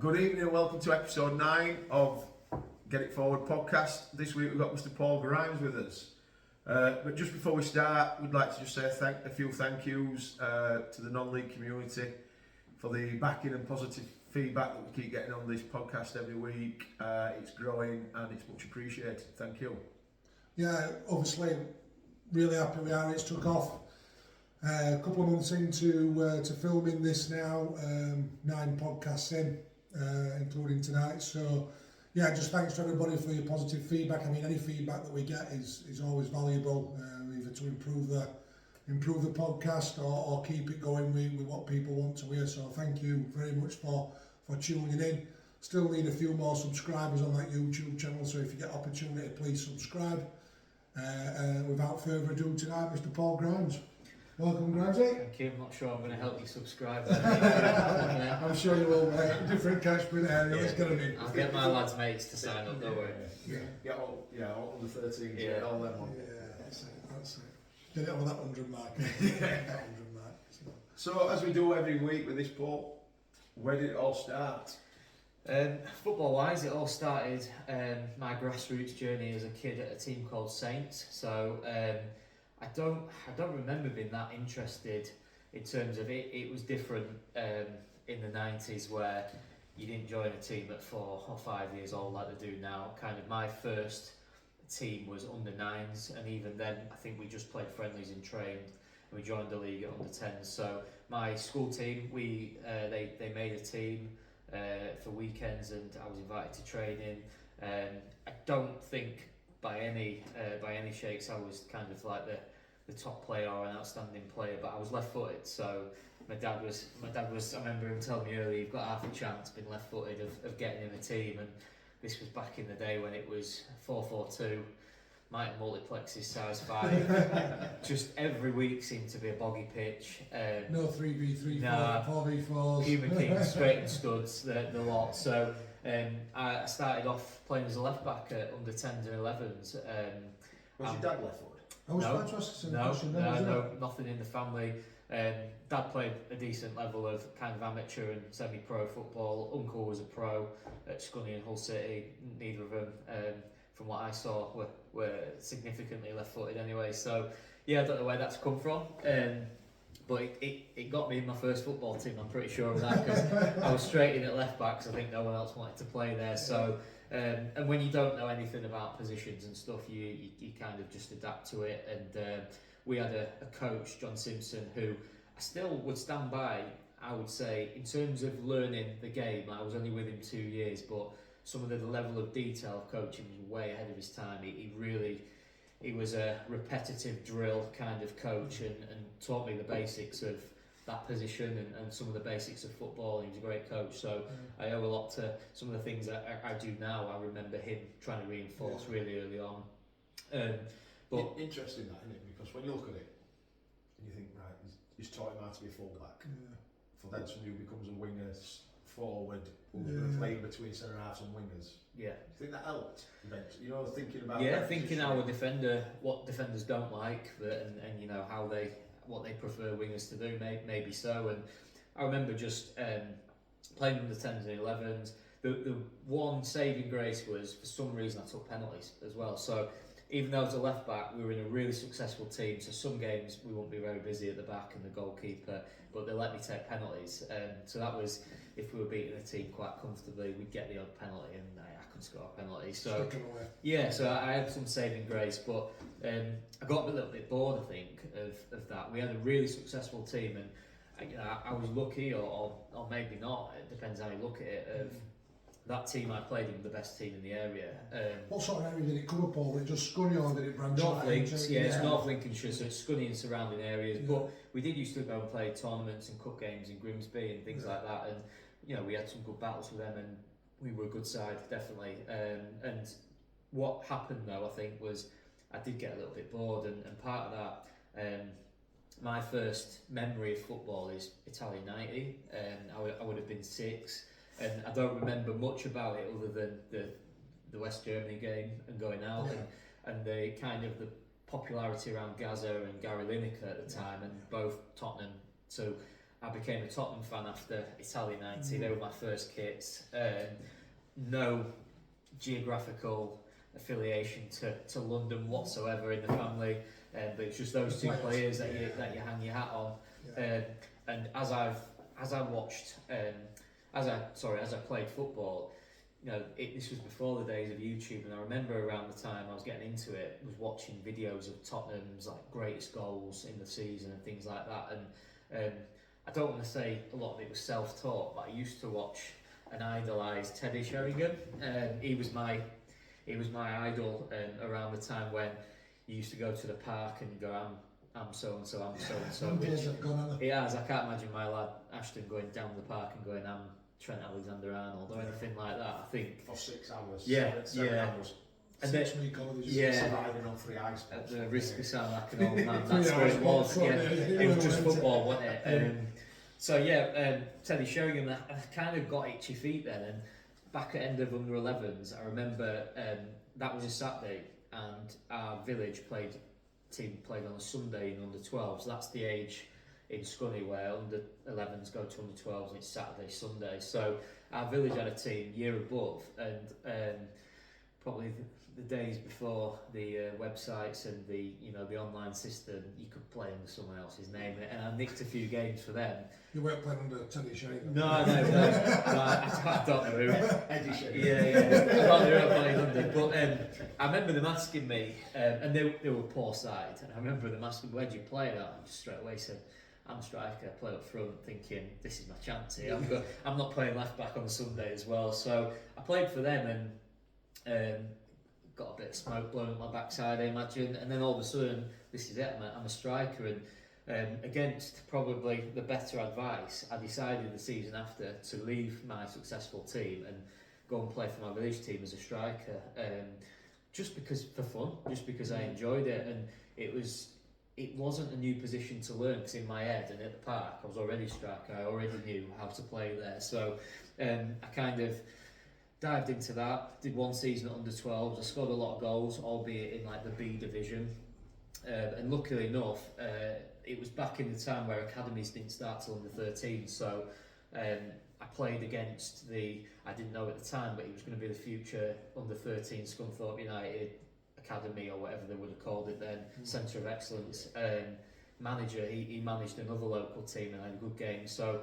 Good evening and welcome to episode 9 of Get It Forward podcast. This week we've got Mr. Paul Grimes with us. But just before we start, we'd like to just say a few thank yous to the non-league community for the backing and positive feedback that we keep getting on this podcast every week. It's growing and it's much appreciated. Thank you. Yeah, obviously, really happy we are. It's took off. A couple of months into to filming this now, 9 podcasts in, including tonight. So, yeah, just thanks to everybody for your positive feedback. I mean, any feedback that we get is always valuable, either to improve the podcast or keep it going with what people want to hear. So, thank you very much for tuning in. Still need a few more subscribers on that YouTube channel, so if you get opportunity, please subscribe. Without further ado, tonight, Mr. Paul Grimes. Welcome, Grimesy. Thank you. I'm not sure I'm going to help you subscribe. I'm sure you will, mate. Different catchment area. Let's get them in. I'll get my lads' mates to sign up. Don't worry. All under 13s. Yeah. All them on. Yeah, that's it. Get it over that 100 mark. That 100 mark. So, as we do every week with this, Paul, where did it all start? Football-wise, it all started my grassroots journey as a kid at a team called Saints. So I don't remember being that interested in terms of it. It was different in the 90s where you didn't join a team at 4 or 5 years old like they do now. Kind of my first team was under 9s, and even then I think we just played friendlies and trained, and we joined the league at under 10s. So my school team, they made a team for weekends, and I was invited to training. I don't think by any shakes I was kind of like the top player or an outstanding player, but I was left-footed, so my dad was I remember him telling me earlier, you've got half a chance being left-footed of getting in a team. And this was back in the day when it was 4-4-2, might multiplexes size 5. Just every week seemed to be a boggy pitch. No 3v3, no, 4v4s. Human kings, straight and studs, the lot. So I started off playing as a left back at under 10s and 11s. Was your dad left-footed? I was about to ask the question. No, nothing in the family. Dad played a decent level of kind of amateur and semi-pro football. Uncle was a pro at Scunny and Hull City. Neither of them, from what I saw, were significantly left-footed anyway. So yeah, I don't know where that's come from. But it got me in my first football team, I'm pretty sure of that, because I was straight in at left back, because I think no one else wanted to play there. So and when you don't know anything about positions and stuff, you kind of just adapt to it. And we had a coach, John Simpson, who I still would stand by. I would say, in terms of learning the game, I was only with him 2 years, but some of the level of detail of coaching was way ahead of his time. He was a repetitive drill kind of coach, and taught me the basics of that position and some of the basics of football. He was a great coach, so I owe a lot to some of the things that I do now. I remember him trying to reinforce really early on. But Interesting that, isn't it? Because when you look at it and you think, right, he's taught him how to be a full-back. For then somebody who becomes a winger forward, who's playing between centre halves and wingers. yeah. Do you think that helped eventually? You know, thinking about Thinking how a defender, what defenders don't like, and you know what they prefer wingers to do, maybe so. And I remember just playing under 10s and 11s. The one saving grace was, for some reason, I took penalties as well. So even though I was a left back, we were in a really successful team. So some games we won't be very busy at the back and the goalkeeper, but they let me take penalties. So that was, if we were beating a team quite comfortably, we'd get the odd penalty, and I couldn't score a penalty. So yeah, so I had some saving grace, but I got a little bit bored, I think, of that. We had a really successful team, and I was lucky, or maybe not. It depends how you look at it. Of that team I played in, the best team in the area. What sort of area did it cover, Paul? Was it just Scunny, or did it branch out? North Links, it's North Lincolnshire, so it's Scunny and surrounding areas. But we did used to go and play tournaments and cup games in Grimsby and things like that. And you know, we had some good battles with them, and we were a good side, definitely. And what happened though, I think, was I did get a little bit bored, and part of that, my first memory of football is Italian 90, and I would have been 6. And I don't remember much about it other than the West Germany game and going out, and the kind of the popularity around Gaza and Gary Lineker at the time, and both Tottenham. So I became a Tottenham fan after Italia 90. They were my first kits. No geographical affiliation to London whatsoever in the family, but it's just those two players that you hang your hat on. Yeah. And as I played football, this was before the days of YouTube, and I remember around the time I was getting into it, was watching videos of Tottenham's like greatest goals in the season and things like that. And I don't want to say a lot of it was self-taught, but I used to watch and idolise Teddy Sheringham. He was my idol around the time when you used to go to the park and go, I'm so and so, I'm so and so. Days have gone, haven't they? Yeah, I can't imagine my lad Ashton going down the park and going, I'm Trent Alexander-Arnold or anything like that. I think For 6 hours. Yeah, 7 yeah. hours. And 6 week holidays. Yeah. Surviving on 3 ice at pots. the risk of sounding like an old man, that's what it was. Yeah, it was just football, wasn't it? Teddy Sheringham, I kind of got itchy feet then, and back at end of under 11s, I remember that was a Saturday, and our village team played on a Sunday in under 12s. So that's the age in Scunny where under 11s go to under 12s, and it's Saturday, Sunday. So our village had a team year above, and probably the days before the websites and the online system, you could play under someone else's name, and I nicked a few games for them. You weren't playing under Teddy Sheringham? No, I don't know who. Eddie Sheringham. Yeah. I don't know who I played under, but I remember them asking me, and they were poor side, and I remember them asking, where do you play? And I just straight away said, I'm a striker, I play up front, thinking this is my chance here. I'm not playing left back on Sunday as well, so I played for them and got a bit of smoke blowing up my backside, I imagine, and then all of a sudden, this is it, I'm a striker, and against probably the better advice, I decided the season after to leave my successful team and go and play for my village team as a striker, just because for fun, just because I enjoyed it, and it wasn't a new position to learn, because in my head and at the park I was already a striker, I already knew how to play there, so I kind of dived into that, did one season at under 12s, I scored a lot of goals, albeit in like the B division, and luckily enough, it was back in the time where academies didn't start till under 13, so I played against I didn't know at the time, but it was going to be the future under 13 Scunthorpe United Academy, or whatever they would have called it then, Centre of Excellence. Manager, he managed another local team and had a good game, so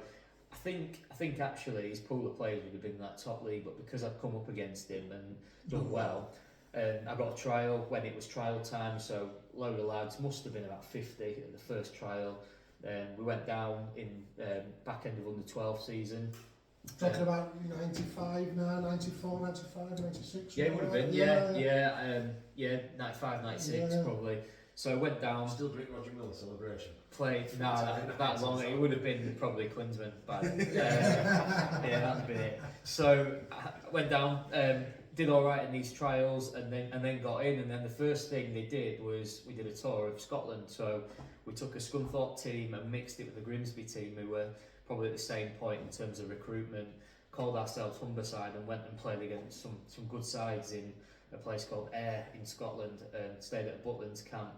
I think actually his pool of players would have been in that top league, but because I'd come up against him and done well, I got a trial when it was trial time, so load of lads, must have been about 50 at the first trial. We went down in back end of under 12 season. Talking about 95 now, 94, 95, 96? Yeah, it would have been, yeah, 95, 96 probably. So I went down. Still drink Roger Miller celebration. Played, that long, it would have been probably Klinsmann by then. Yeah, that'd have been it. So I went down, did all right in these trials, and then got in. And then the first thing they did was we did a tour of Scotland. So we took a Scunthorpe team and mixed it with the Grimsby team, who were probably at the same point in terms of recruitment. Called ourselves Humberside and went and played against some good sides in a place called Ayr in Scotland, and stayed at Butlands camp.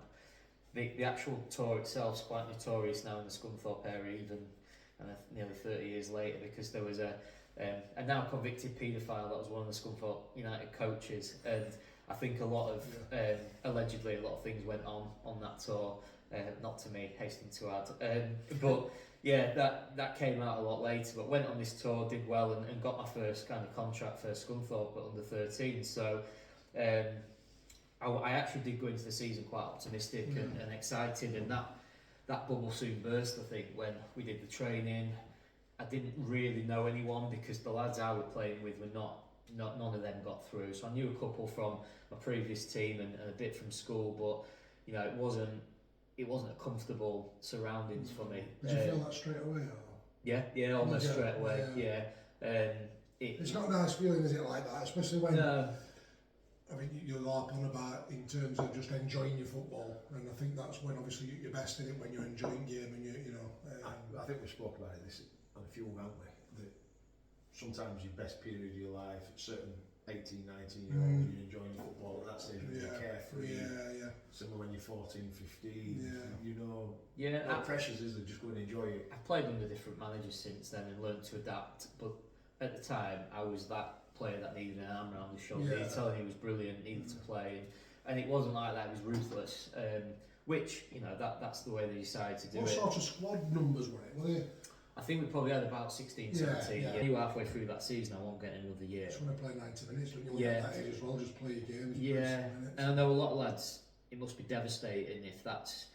The actual tour itself is quite notorious now in the Scunthorpe area, even nearly 30 years later, because there was a now convicted paedophile that was one of the Scunthorpe United coaches, and I think allegedly a lot of things went on that tour, not to me, hasten to add, but yeah, that came out a lot later, but went on this tour, did well, and got my first kind of contract for Scunthorpe at under 13, so I actually did go into the season quite optimistic and excited, and that bubble soon burst. I think when we did the training, I didn't really know anyone, because the lads I was playing with were not none of them got through. So I knew a couple from my previous team and a bit from school, but it wasn't a comfortable surroundings for me. Did you feel that straight away? Or? Yeah, almost straight away. Yeah. It's not a nice feeling, is it, like that, especially when. No. I mean, you're harping about in terms of just enjoying your football, and I think that's when obviously you're best in it, when you're enjoying game and I think we spoke about this on a few, haven't we? That sometimes your best period of your life, certain 18, 19 year olds, you're enjoying football at that stage when you're carefree. Similar when you're 14, 15, Yeah. you know, Yeah, no pressures, is there? Just go and enjoy it. I've played under different managers since then and learned to adapt, but at the time I was that player that needed an arm around the shoulder. Yeah. He told me he was brilliant, needed to play, and it wasn't like that. It was ruthless, which, you know, that's the way they decided to do What it. sort of squad numbers were it? Were they I think we probably had about 16, Yeah, 17. yeah. I knew halfway through that season I won't get another year. just want to play 90 minutes, don't you? When Yeah. you're at that age as well, just play your games. Yeah, play some minutes. and I know a lot of lads, it must be devastating if that's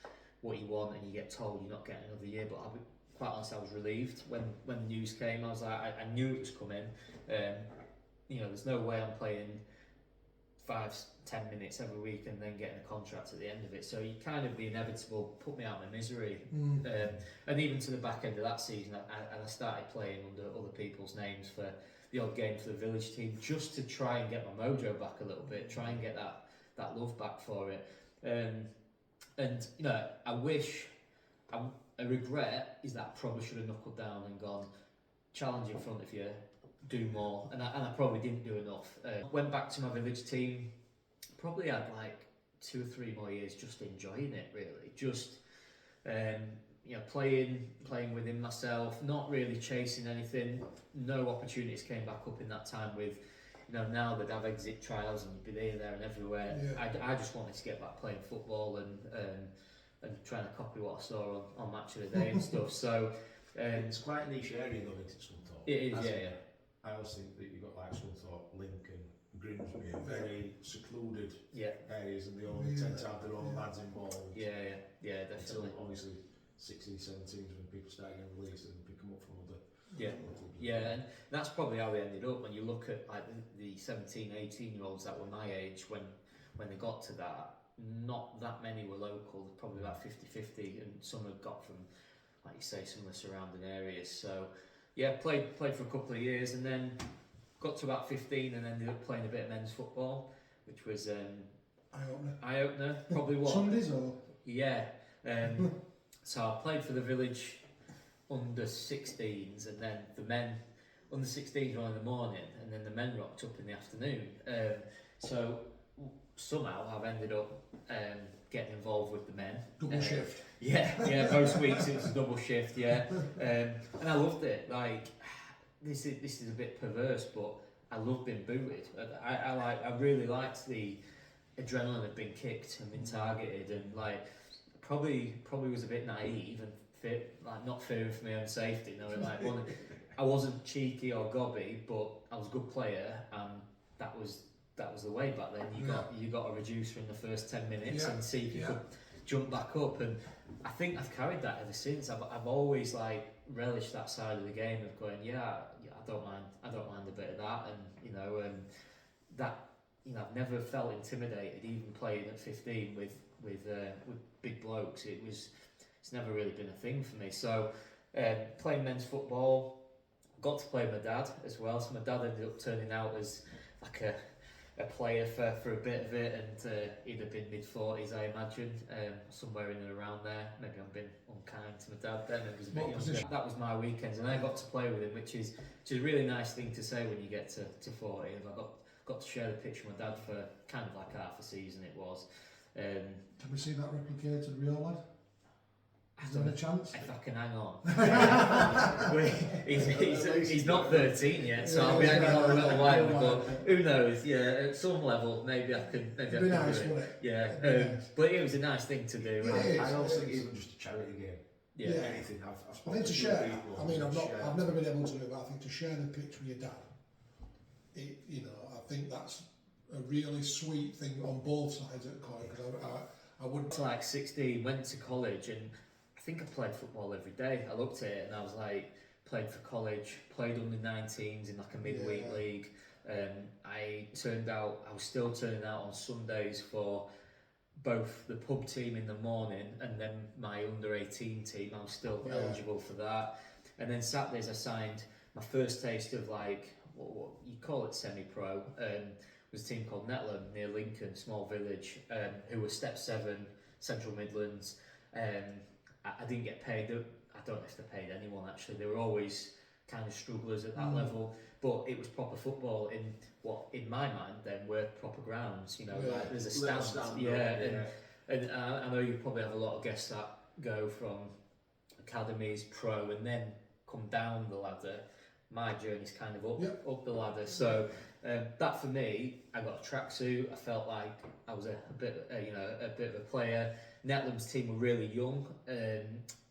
what you want and you get told you're not getting another year, but I'll be quite honest, I was relieved when the news came. I was like, I knew it was coming. You know, there's no way I'm playing 5-10 minutes every week and then getting a contract at the end of it. So you kind of, the inevitable put me out of my misery. And even to the back end of that season, I started playing under other people's names for the odd game for the village team, just to try and get my mojo back a little bit, try and get that love back for it. And you know, a regret is that I probably should have knuckled down and gone, challenge in front of you, do more, and I probably didn't do enough. Went back to my village team, probably had like 2 or 3 more years just enjoying it, really, just you know, playing within myself, not really chasing anything. No opportunities came back up in that time with, you know, now they'd have exit trials and you'd be there and everywhere. Yeah. I just wanted to get back playing football and trying to copy what I saw on Match of the Day and stuff. So It's quite a niche area though, isn't it, Scunthorpe? it is, yeah. I always think that you've got like Scunthorpe, Lincoln, Grimsby, very secluded areas, and they only tend to have their own lads involved. Yeah, Until definitely. obviously 16s, 17s when people start getting released and pick them up from other clubs. Yeah, and that's probably how we ended up. When you look at like the 17, 18-year-olds that were my age when they got to that, not that many were local. Probably about 50-50, and some had got from, like you say, some of the surrounding areas. So yeah, played for a couple of years, and then got to about 15 and ended up playing a bit of men's football, which was eye opener. Probably what Sundays or yeah. So I played for the village under 16s, and then the men under 16s were on in the morning, and then the men rocked up in the afternoon. So somehow I've ended up getting involved with the men. double shift. Yeah, most weeks it was a double shift, yeah. And I loved it. Like, this is a bit perverse, but I love being booted. I really liked the adrenaline of being kicked and being targeted, and like probably was a bit naive and not fearing for my own safety. You know, like I wasn't cheeky or gobby, but I was a good player, and that was the way back then. You got a reducer in the first 10 minutes and see if you could jump back up, and I think I've carried that ever since. I've always like relished that side of the game of going, I don't mind a bit of that, and you know, that, you know, I've never felt intimidated even playing at 15 with big blokes. It's never really been a thing for me. So playing men's football, got to play with my dad as well. So my dad ended up turning out as like a player for a bit of it, and he'd have been mid-40s, I imagine, somewhere in and around there. Maybe I've been unkind to my dad then. It was a bit younger. That was my weekends, and I got to play with him, which is a really nice thing to say when you get to 40. I got to share the pitch with my dad for kind of like half a season. It was. Can we see that replicated real lad? Is there a chance? If I can hang on. he's not 13 yet, so I'll be hanging on a little while. But who knows? Yeah, at some level, maybe I can. Maybe I can nice, do it. wouldn't it? Yeah, Nice. but it was a nice thing to do. Yeah, it is. I also think even just a charity game. Yeah. Anything. I've I spoken think to to share. people. I mean, share. I've never been able to do it, but I think to share the pitch with your dad, you know, I think that's a really sweet thing on both sides of the coin. Because I would. To like 16, went to college, and I think I played football every day. I looked at it and I was like, played for college, played under 19s in like a midweek league. I was still turning out on Sundays for both the pub team in the morning and then my under 18 team. I was still eligible for that. And then Saturdays I signed my first taste of like what you call it semi-pro. Was a team called Netlam near Lincoln, small village, who were Step 7, Central Midlands. I didn't get paid. I don't know if they paid anyone actually. They were always kind of strugglers at that level, but it was proper football in my mind then were proper grounds. You know, like there's a stand, And I know you probably have a lot of guests that go from academies, pro, and then come down the ladder. My journey's kind of up the ladder. So that for me, I got a tracksuit. I felt like I was a bit of a player. Netland's team were really young.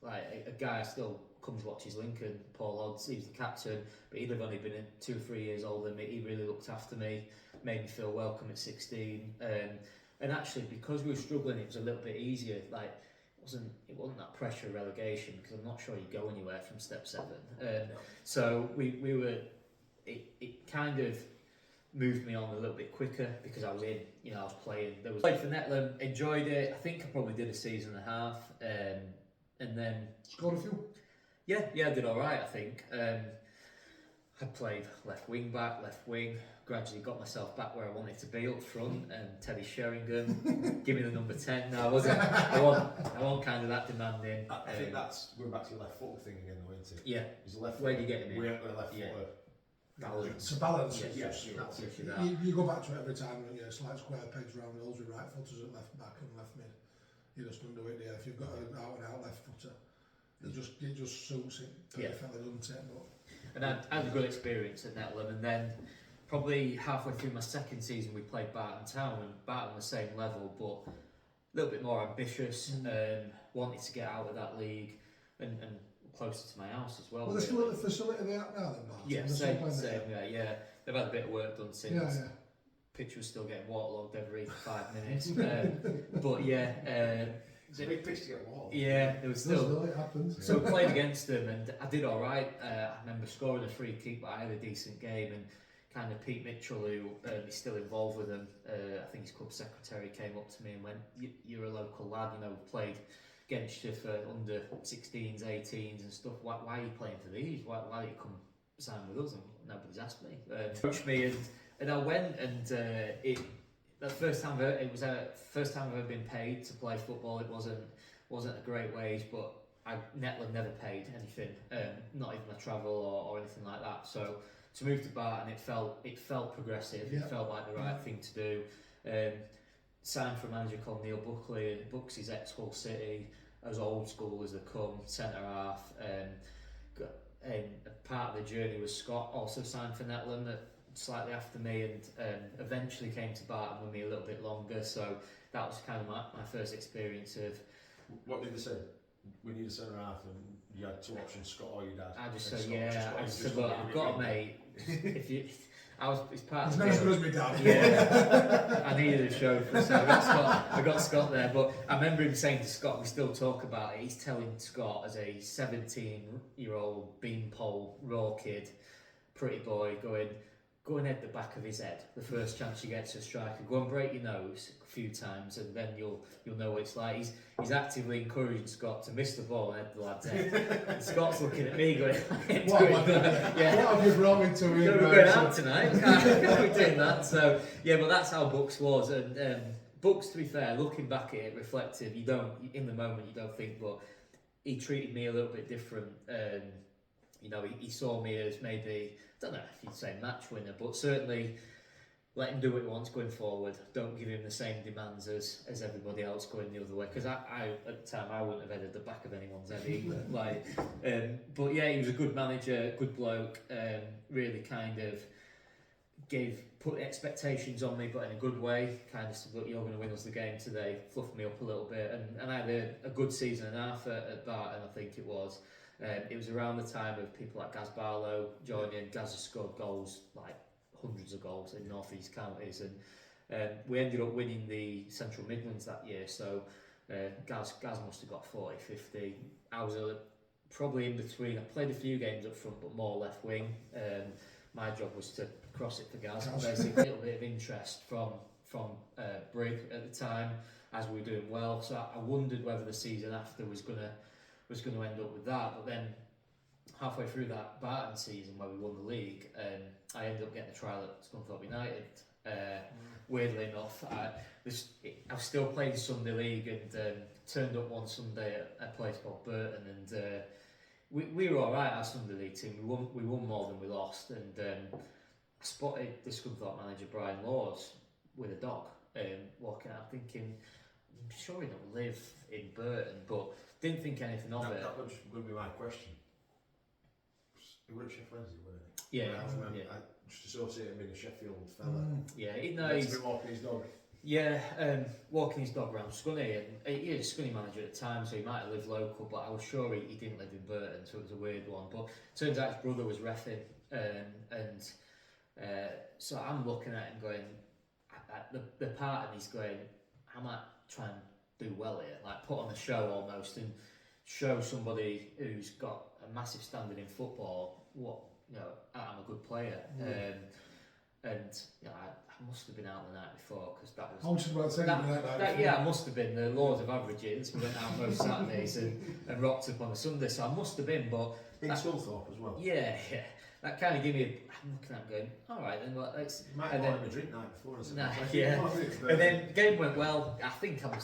Like a guy I still comes watches Lincoln, Paul Odds. He was the captain, but he'd have only been 2 or 3 years older than me. He really looked after me, made me feel welcome at 16. And actually, because we were struggling, it was a little bit easier. Like it wasn't that pressure of relegation, because I'm not sure you go anywhere from step 7. So we were. It kind of moved me on a little bit quicker because I was in. I was playing. Played for Netland, enjoyed it. I think I probably did a season and a half, and then Scored a few. Yeah, I did all right. I think I played left wing back, left wing. Gradually got myself back where I wanted to be up front, and Teddy Sheringham, give me the number 10. No, I wasn't. I wasn't kind of that demanding. I think that's going back to your left foot thing again, though, isn't it? Yeah. He's a left. Where do you get him in? We're a left footer. Balance. It's a balance. You go back to it every time, don't you? It's like square pegs round holes with right footers at left back and left mid. You just don't do it there. If you've got an out and out left footer, it just suits it perfectly, doesn't it? But and I had a good experience at Netland, and then probably halfway through my second season we played Barton Town, and Barton the same level but a little bit more ambitious, wanted to get out of that league and closer to my house as well. Well, they're still at the facility they are now then, Martin? Yeah, same, yeah. They've had a bit of work done since. Yeah. Pitch was still getting waterlogged every 5 minutes. But yeah, it's a big pitch to get water. Yeah, there was still. It happens. So I played against them and I did all right. I remember scoring a free kick, but I had a decent game, and kind of Pete Mitchell, who is still involved with them, I think his club secretary, came up to me and went, "You're a local lad, played against you for under 16s, 18s and stuff. Why are you playing for these? Why don't you come sign with us?" And nobody's asked me. Coached me, and I went, and the first time first time I've ever been paid to play football. It wasn't a great wage, but Netland never paid anything, not even my travel or anything like that. So to move to Barton, it felt progressive. Yeah. It felt like the right thing to do. Signed for a manager called Neil Buckley, and Bucks' ex-Hull City, as old school as they come, centre half. And part of the journey was Scott, also signed for Netland slightly after me, and eventually came to Barton with me a little bit longer. So that was kind of my first experience of. What did they say? We need a centre half, and you had 2 options, Scott or your dad. I just said, I just said, look, I've got a mate. It's part He's of not as good as my dad. Yeah, I needed a chauffeur, so I got Scott there. But I remember him saying to Scott, we still talk about it, he's telling Scott as a 17-year-old beanpole raw kid, pretty boy, go and head the back of his head the first chance you get to a striker. Go and break your nose a few times, and then you'll know what it's like. He's actively encouraging Scott to miss the ball and head the lad's head. And Scott's looking at me going, What have you brought me to here? We're going out tonight. Can't be doing that. So yeah, but that's how Bucks was. And Bucks, to be fair, looking back at it, reflective, in the moment you don't think, but he treated me a little bit different. He saw me as maybe, I don't know if you'd say match winner, but certainly let him do what he wants going forward. Don't give him the same demands as everybody else going the other way. Because I at the time I wouldn't have headed the back of anyone's head either. But yeah, he was a good manager, good bloke. Really kind of put expectations on me, but in a good way. Kind of said, look, you're going to win us the game today. Fluffed me up a little bit, and I had a good season and a half at Barton, I think it was. It was around the time of people like Gaz Barlow joining. Gaz has scored goals, like hundreds of goals in North East counties, and we ended up winning the Central Midlands that year. So Gaz must have got 40, 50. I was probably in between. I played a few games up front, but more left wing. My job was to cross it for Gaz. Basically, a little bit of interest from Brig at the time, as we were doing well. So I wondered whether the season after was going to end up with that. But then halfway through that Barton season where we won the league, I ended up getting a trial at Scunthorpe United. Weirdly enough, I was still playing Sunday League, and turned up one Sunday at a place called Burton, and we were all right. Our Sunday League team, we won more than we lost, and I spotted the Scunthorpe manager Brian Laws with a dog walking out, thinking, I'm sure he don't live in Burton, but didn't think anything of it. That was going to be my question. He was at Sheffield Wednesday, wasn't he? Yeah, I just associate him being a Sheffield fella. Yeah, He's been walking his dog. Yeah, walking his dog around Scunny, and he was a Scunny manager at the time, so he might have lived local, but I was sure he didn't live in Burton, so it was a weird one. But turns out his brother was reffing, so I'm looking at him going, at the part of me's going, I might try and do well here, like put on a show almost, and show somebody who's got a massive standard in football what, I'm a good player. And I must have been out the night before, because that was. I was just about to say that. Yeah, I must have been. The laws of averages. We went out most Saturdays and rocked up on a Sunday, so I must have been. But in Sculthorpe as well. Yeah. That kind of gave me. I'm looking at it going, all right, then let's. You might have wanted a drink night before. And then game went well. I think I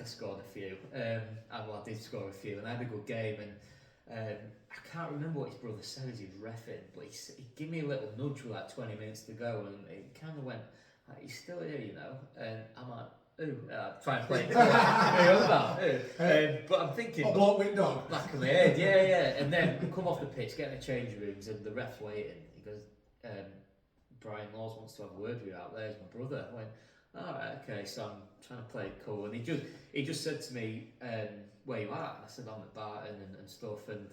scored a few. I did score a few, and I had a good game. And I can't remember what his brother said as he was reffing, but he gave me a little nudge with like 20 minutes to go, and it kind of went, like, he's still here, and I'm like, ooh, try and play it cool. But I'm thinking, a block with dog. Back of my head, yeah. And then I come off the pitch, get in the change rooms, and the ref's waiting. He goes, Brian Laws wants to have a word with you out there, he's my brother. I went, alright, okay, so I'm trying to play it cool, and he just said to me, where you at? And I said, I'm at Barton and stuff, and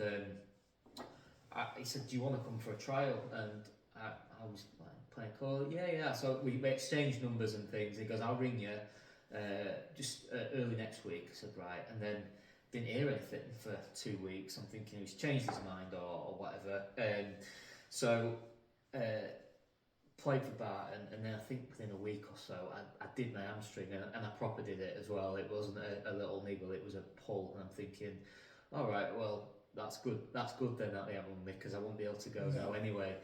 he said, do you want to come for a trial? And I was like, playing cool, yeah. So we exchanged numbers and things. He goes, I'll ring you just early next week. I said, right, and then didn't hear anything for 2 weeks. I'm thinking he's changed his mind or whatever. So played for Barton, and then I think within a week or so I did my hamstring, and I proper did it as well. It wasn't a little niggle, it was a pull, and I'm thinking, all right, well, that's good then that they haven't won me, because I won't be able to go now anyway.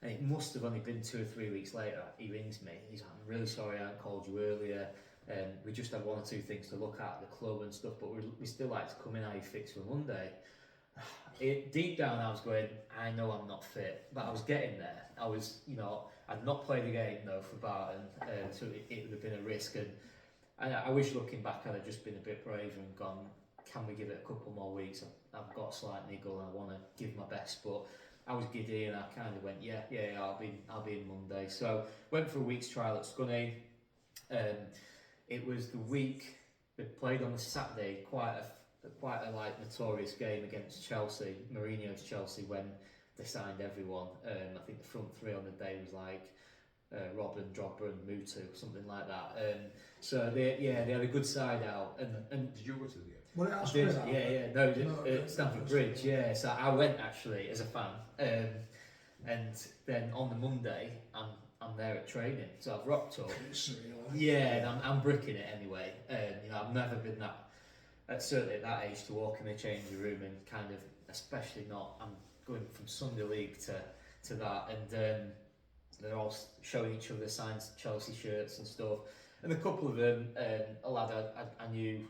And it must have only been 2 or 3 weeks later, he rings me, he's like, I'm really sorry I hadn't called you earlier, we just had 1 or 2 things to look at the club and stuff, but we still like to come in, how you fix for Monday. Deep down I was going, I know I'm not fit, but I was getting there. I was, I'd not played the game though for Barton, so it would have been a risk, and I wish looking back I'd have just been a bit braver and gone, can we give it a couple more weeks? I've got a slight niggle and I want to give my best, but I was giddy and I kind of went, yeah, I'll be in Monday. So went for a week's trial at Scunny. It was the week they played on the Saturday, quite a like notorious game against Chelsea, Mourinho's Chelsea, when they signed everyone. I think the front three on the day was like Robin, Drogba and Mutu, something like that. So they had a good side out. And did you go to the game? Well, at Stamford Bridge, yeah. So I went actually as a fan, and then on the Monday I'm there at training, so I've rocked up. Yeah, and I'm bricking it anyway. I've never been that, certainly at that age, to walk in the changing room and kind of, especially not. I'm going from Sunday League to that, and they're all showing each other signed Chelsea shirts and stuff. And a couple of them, a lad I knew,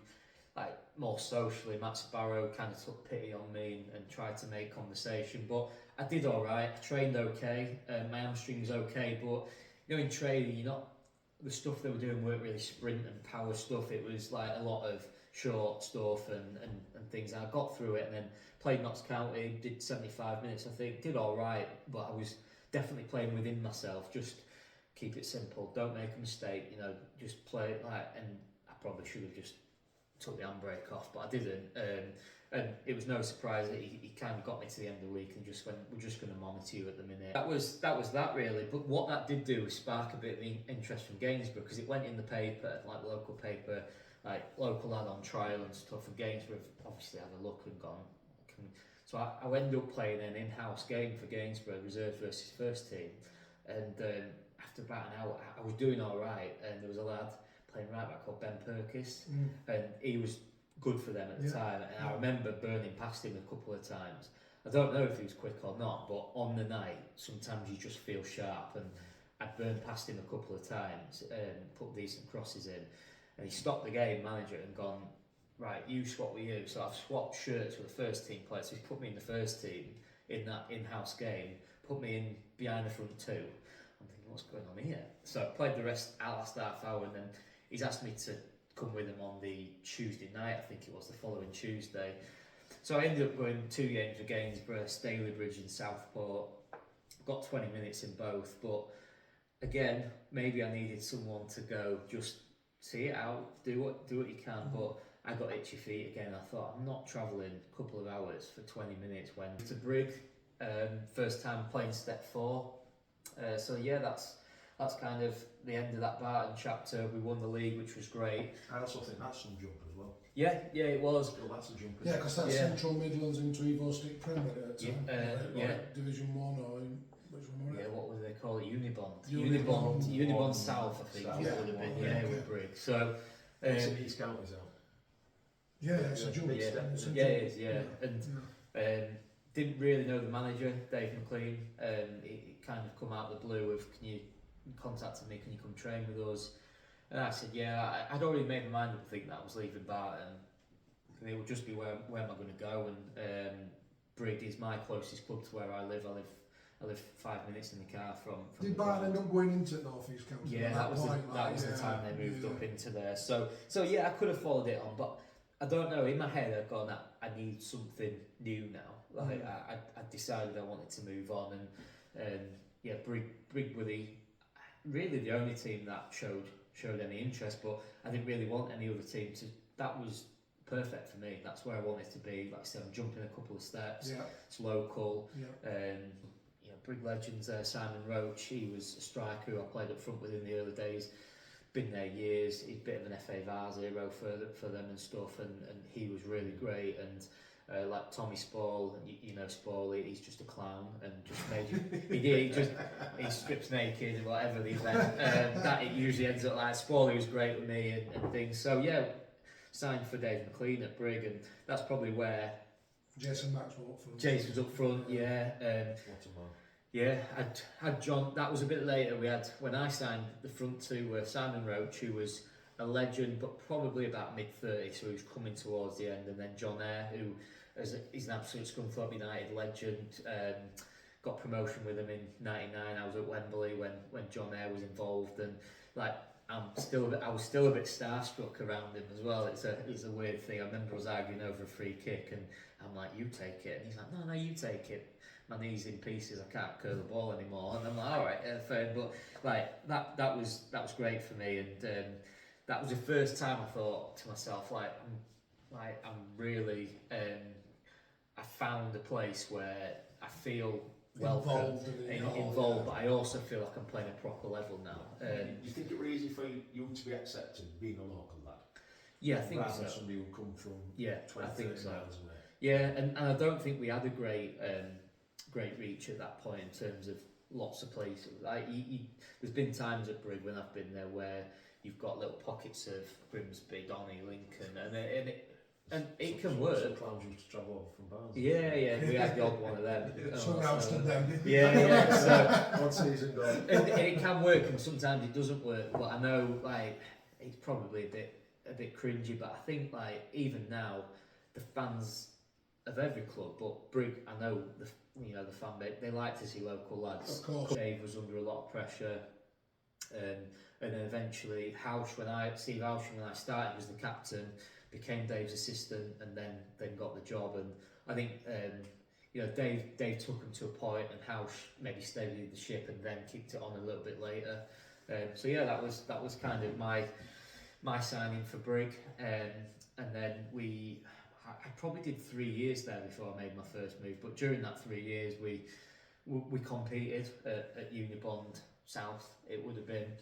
like more socially, Matt Sparrow, kind of took pity on me and tried to make conversation. But I did all right. I trained okay. My hamstring's okay. But in training, the stuff they were doing weren't really sprint and power stuff. It was like a lot of short stuff and things. I got through it and then played Notts County. Did 75 minutes, I think. Did all right, but I was definitely playing within myself. Just keep it simple. Don't make a mistake. Just play it like. And I probably should have just took the handbrake off, but I didn't, and it was no surprise that he kind of got me to the end of the week and just went, we're just going to monitor you at the minute. That was that really, but what that did do was spark a bit of interest from Gainsborough, because it went in the paper, like the local paper, like local lad on trial and stuff, and Gainsborough obviously had a look and gone. So I ended up playing an in-house game for Gainsborough, reserve versus first team, and after about an hour I was doing all right, and there was a lad playing right back called Ben Perkis, and he was good for them at the time, and I remember burning past him a couple of times. I don't know if he was quick or not, but on the night sometimes you just feel sharp, and I'd burned past him a couple of times and put decent crosses in, and he stopped the game, manager, and gone, right, you swap with you. So I've swapped shirts with the first team players, so he's put me in the first team in that in-house game, put me in behind the front two. I'm thinking, what's going on here? So I played the last half hour, and then he's asked me to come with them on the Tuesday night, I think it was the following Tuesday. So I ended up going 2 games with Gainsborough, Stalybridge and Southport. Got 20 minutes in both, but again, maybe I needed someone to go just see it out, do what you can. But I got itchy feet again. I thought, I'm not travelling a couple of hours for 20 minutes. When to Brig, first time playing step 4. So yeah, that's kind of the end of that Barton chapter. We won the league, which was great. I also think that's some jump as well. Yeah, it was. Well, that's a jump. Yeah, because that's Yeah. Central Midlands into Evo Stick Premier at the time. Yeah, Like Division 1 or which one was Yeah, it? what would they call it? Unibond. Unibond. Unibond South, I think South. it Yeah. would have been. Yeah. Yeah, with Brig. So. It's in East Counties out. Yeah, it's a jump. Yeah, It's a yeah, jump. it is. Yeah, and didn't really know the manager, Dave McLean. He kind of come out of the blue of, can you come train with us? And I said, yeah. I'd already made my mind up thinking that I was leaving Barton, and it would just be where am I going to go? And Brig is my closest club to where I live. I live 5 minutes in the car from Did the Barton ground. end up going into North East County? Yeah, at that was point, the time they moved up into there. So yeah, I could have followed it on, but I don't know. In my head, I've gone, I need something new now. Like I decided I wanted to move on, and yeah, Brig were really the only team that showed any interest, but I didn't really want any other team to. That was perfect for me. That's where I wanted to be. Like I said, I'm jumping a couple of steps. Yeah. It's local. Yeah. You know, Brig legends there. Simon Roach, he was a striker who I played up front with in the early days. Been there years. He's a bit of an FA Vars hero for them and stuff, and he was really great. And like Tommy Spall, you know Spall, he's just a clown and just made you. He strips naked and whatever the event. That it usually ends up like. Spall, he was great with me and things. So yeah, signed for Dave McLean at Brig, and that's probably where Jason Maxwell up front. Jason was up front. Yeah. What a man. Yeah, I'd had John. That was a bit later. We had when I signed the front two were Simon Roach, who was a legend, but probably about mid-30s, so he was coming towards the end, and then John Eyre, who is an absolute Scunthorpe United legend. Got promotion with him in '99. I was at Wembley when John Eyre was involved, and like I was still a bit starstruck around him as well. It's a weird thing. I remember us arguing over a free kick, and I'm like, "You take it," and he's like, "No, you take it." My knees in pieces. I can't curl the ball anymore, and I'm like, "All right, fair." But like that was great for me, and that was the first time I thought to myself, I'm really I found a place where I feel welcome, involved, but I also feel like I'm playing a proper level now. Do you think it was easy for you to be accepted being a local lad? Yeah, I think rather so. than somebody who come from 20, I think 30 so. miles away. Yeah, and I don't think we had a great reach at that point in terms of lots of places. Like there's been times at Brig when I've been there where you've got little pockets of Grimsby, Donny, Lincoln, and it can work. Some clowns used to travel over from Barnes. Yeah, we had the odd one of them. Someone else did them. Yeah. So, One season gone. and it can work, and sometimes it doesn't work. But I know, like, it's probably a bit cringy. But I think, like, even now, the fans of every club, but Brig, I know the fan base, they like to see local lads. Of course. Dave was under a lot of pressure, and then eventually Steve Housham, when I started, was the captain, became Dave's assistant, and then got the job. And I think Dave took him to a point, and Housh maybe steadied the ship, and then kicked it on a little bit later. So yeah, that was kind of my signing for Brig, and then I probably did 3 years there before I made my first move. But during that 3 years, we competed at Unibond South. It would have been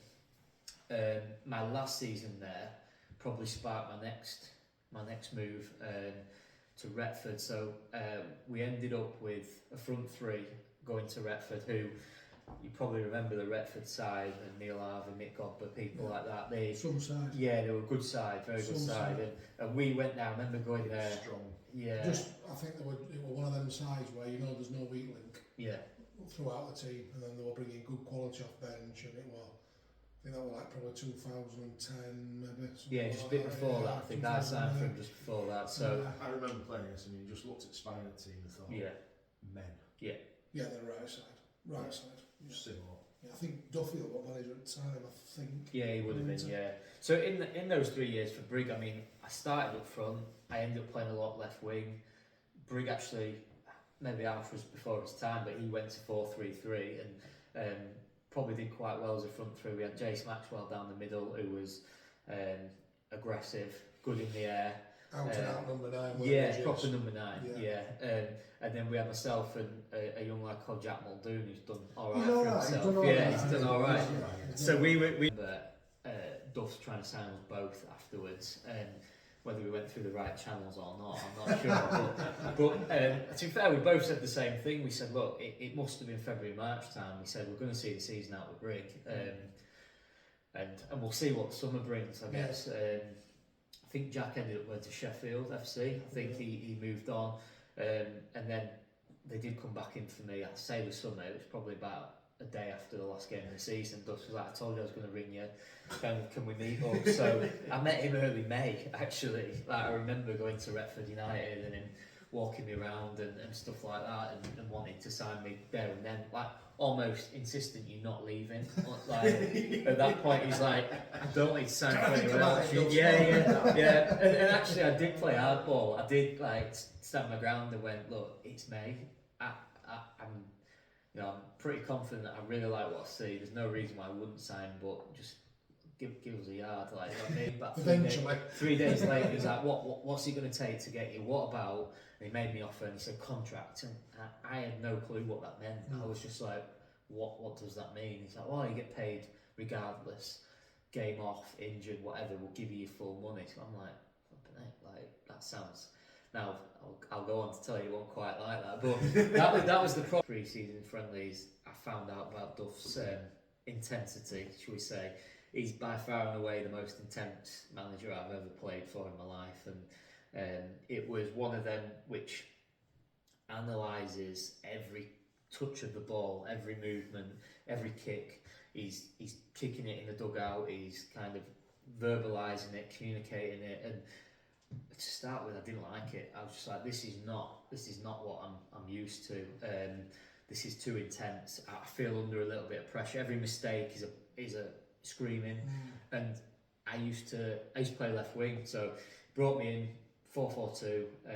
my last season there. Probably sparked my next move to Retford. So we ended up with a front three going to Retford, who you probably remember the Retford side, and Neil Harvey, Mick Godber, people like that. Some side. Yeah, they were a good side, very good side. And we went there. I remember going there. Strong. Yeah. I think it were one of them sides where there's no weak link. Yeah. Throughout the team, and then they were bringing good quality off bench, and I think that was like probably 2010 maybe. Yeah, just a bit before that. I think I signed for him just before that. So I remember playing this, and you just looked at the spine of the team and thought, yeah, men. yeah, the right side. Just similar. Yeah, I think Duffield was manager at the time, I think. Yeah, he would have been, yeah. So in those 3 years for Brig, I mean, I started up front, I ended up playing a lot left wing. Brig actually, maybe Alf was before his time, but he went to 4-3-3 and probably did quite well as a front three. We had Jace Maxwell down the middle, who was aggressive, good in the air. Out and out number 9. Yeah, proper number 9. Yeah. And then we had myself and a young lad called Jack Muldoon, who's done all right for himself. He's done all right. So we remember Duff's trying to sign us both afterwards, and whether we went through the right channels or not, I'm not sure. But to be fair, we both said the same thing. We said, look, it must have been February, March time. We said we're going to see the season out with Brig, and we'll see what the summer brings, I guess. I think Jack ended up going to Sheffield FC. I think he moved on, and then they did come back in for me. I'd say the summer. It was probably about a day after the last game of the season. Duff was like, I told you I was going to ring you. Can we meet up? So I met him early May, actually. Like, I remember going to Retford United and him walking me around and stuff like that, and wanting to sign me there and then, like almost insistent you're not leaving. Like at that point he's like, I don't want you to sign for anywhere else. Yeah. And actually I did play hardball. I did like stand my ground and went, look, it's May. I'm pretty confident that I really like what I see. There's no reason why I wouldn't sign, but just give us a yard. Like, I mean, but eventually. 3 days later, he was like, what's he going to take to get you? What about? And he made me offer, and he said contract, and I had no clue what that meant. I was just like, what does that mean? He's like, well, you get paid regardless, game off, injured, whatever. We'll give you your full money. So I'm like, that sounds. Now I'll go on to tell you it wasn't quite like that, but that was the problem. Pre-season friendlies, I found out about Duff's intensity, shall we say. He's by far and away the most intense manager I've ever played for in my life, and it was one of them which analyses every touch of the ball, every movement, every kick. He's kicking it in the dugout. He's kind of verbalising it, communicating it, and to start with, I didn't like it. I was just like, this is not what I'm used to. This is too intense. I feel under a little bit of pressure. Every mistake is a screaming. And I used to play left wing, so brought me in 4-4-2. I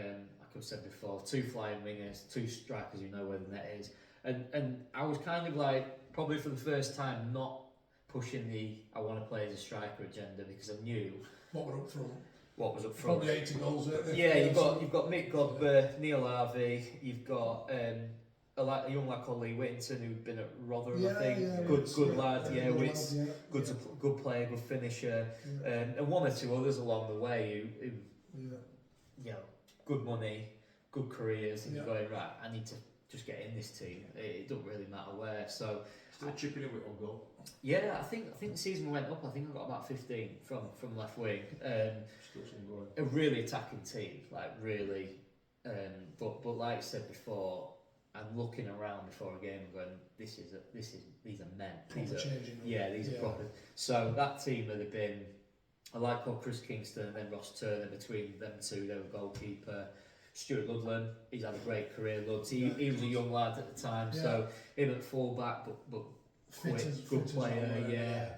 could have said before, 2 flying wingers, 2 strikers who know where the net is. And I was kind of like, probably for the first time, not pushing the I want to play as a striker agenda, because I knew what was up front. Probably 80 goals. Yeah, you've got Mick Godber, Neil Harvey. You've got a young lad called Lee Whittington, who'd been at Rotherham, I think. Good lad. Good player, good finisher, and one or two others along the way who good money, good careers, and you're going, right, I need to just get in this team. It doesn't really matter where. So still chipping in with on goal. Yeah, I think the season went up. I think I got about 15 from left wing. A really attacking team, like really. But like I said before, I'm looking around before a game and going, these are men. These are proper. So that team would have been a lad called Chris Kingston and then Ross Turner. Between them two, they were goalkeeper. Stuart Ludlam, he's had a great career. Luds, he was a young lad at the time, so him at full-back, but quick, good player,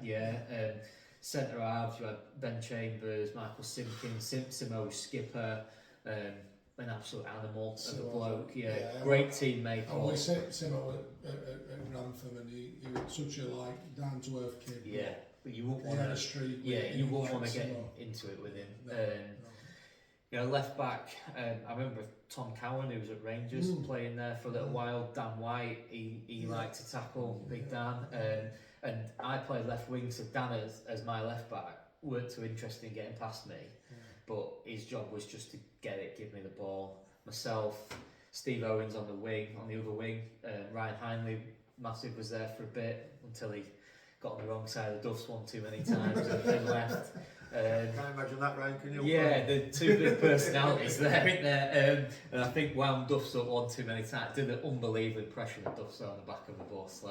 centre halves, you had Ben Chambers, Michael Simpkins, Simo skipper, an absolute animal of a bloke, great teammate. I always say Simo at Grantham, and he was such a down-to-earth kid. Yeah, but you wouldn't want to. You wouldn't want to get into it with him. Left back, I remember Tom Cowan, who was at Rangers, playing there for a little while. Dan White, he liked to tackle, big Dan. And I played left wing, so Dan as my left back weren't too interested in getting past me. But his job was just to get it, give me the ball. Myself, Steve Owens on the other wing. Ryan Hindley, massive, was there for a bit until he got on the wrong side of the Duffs one too many times and left. Can't imagine that, Ryan, can you? Yeah, the two big personalities there, isn't there? And I think wound Duffs up one too many times. Did an unbelievable impression of Duffs on the back of the bus,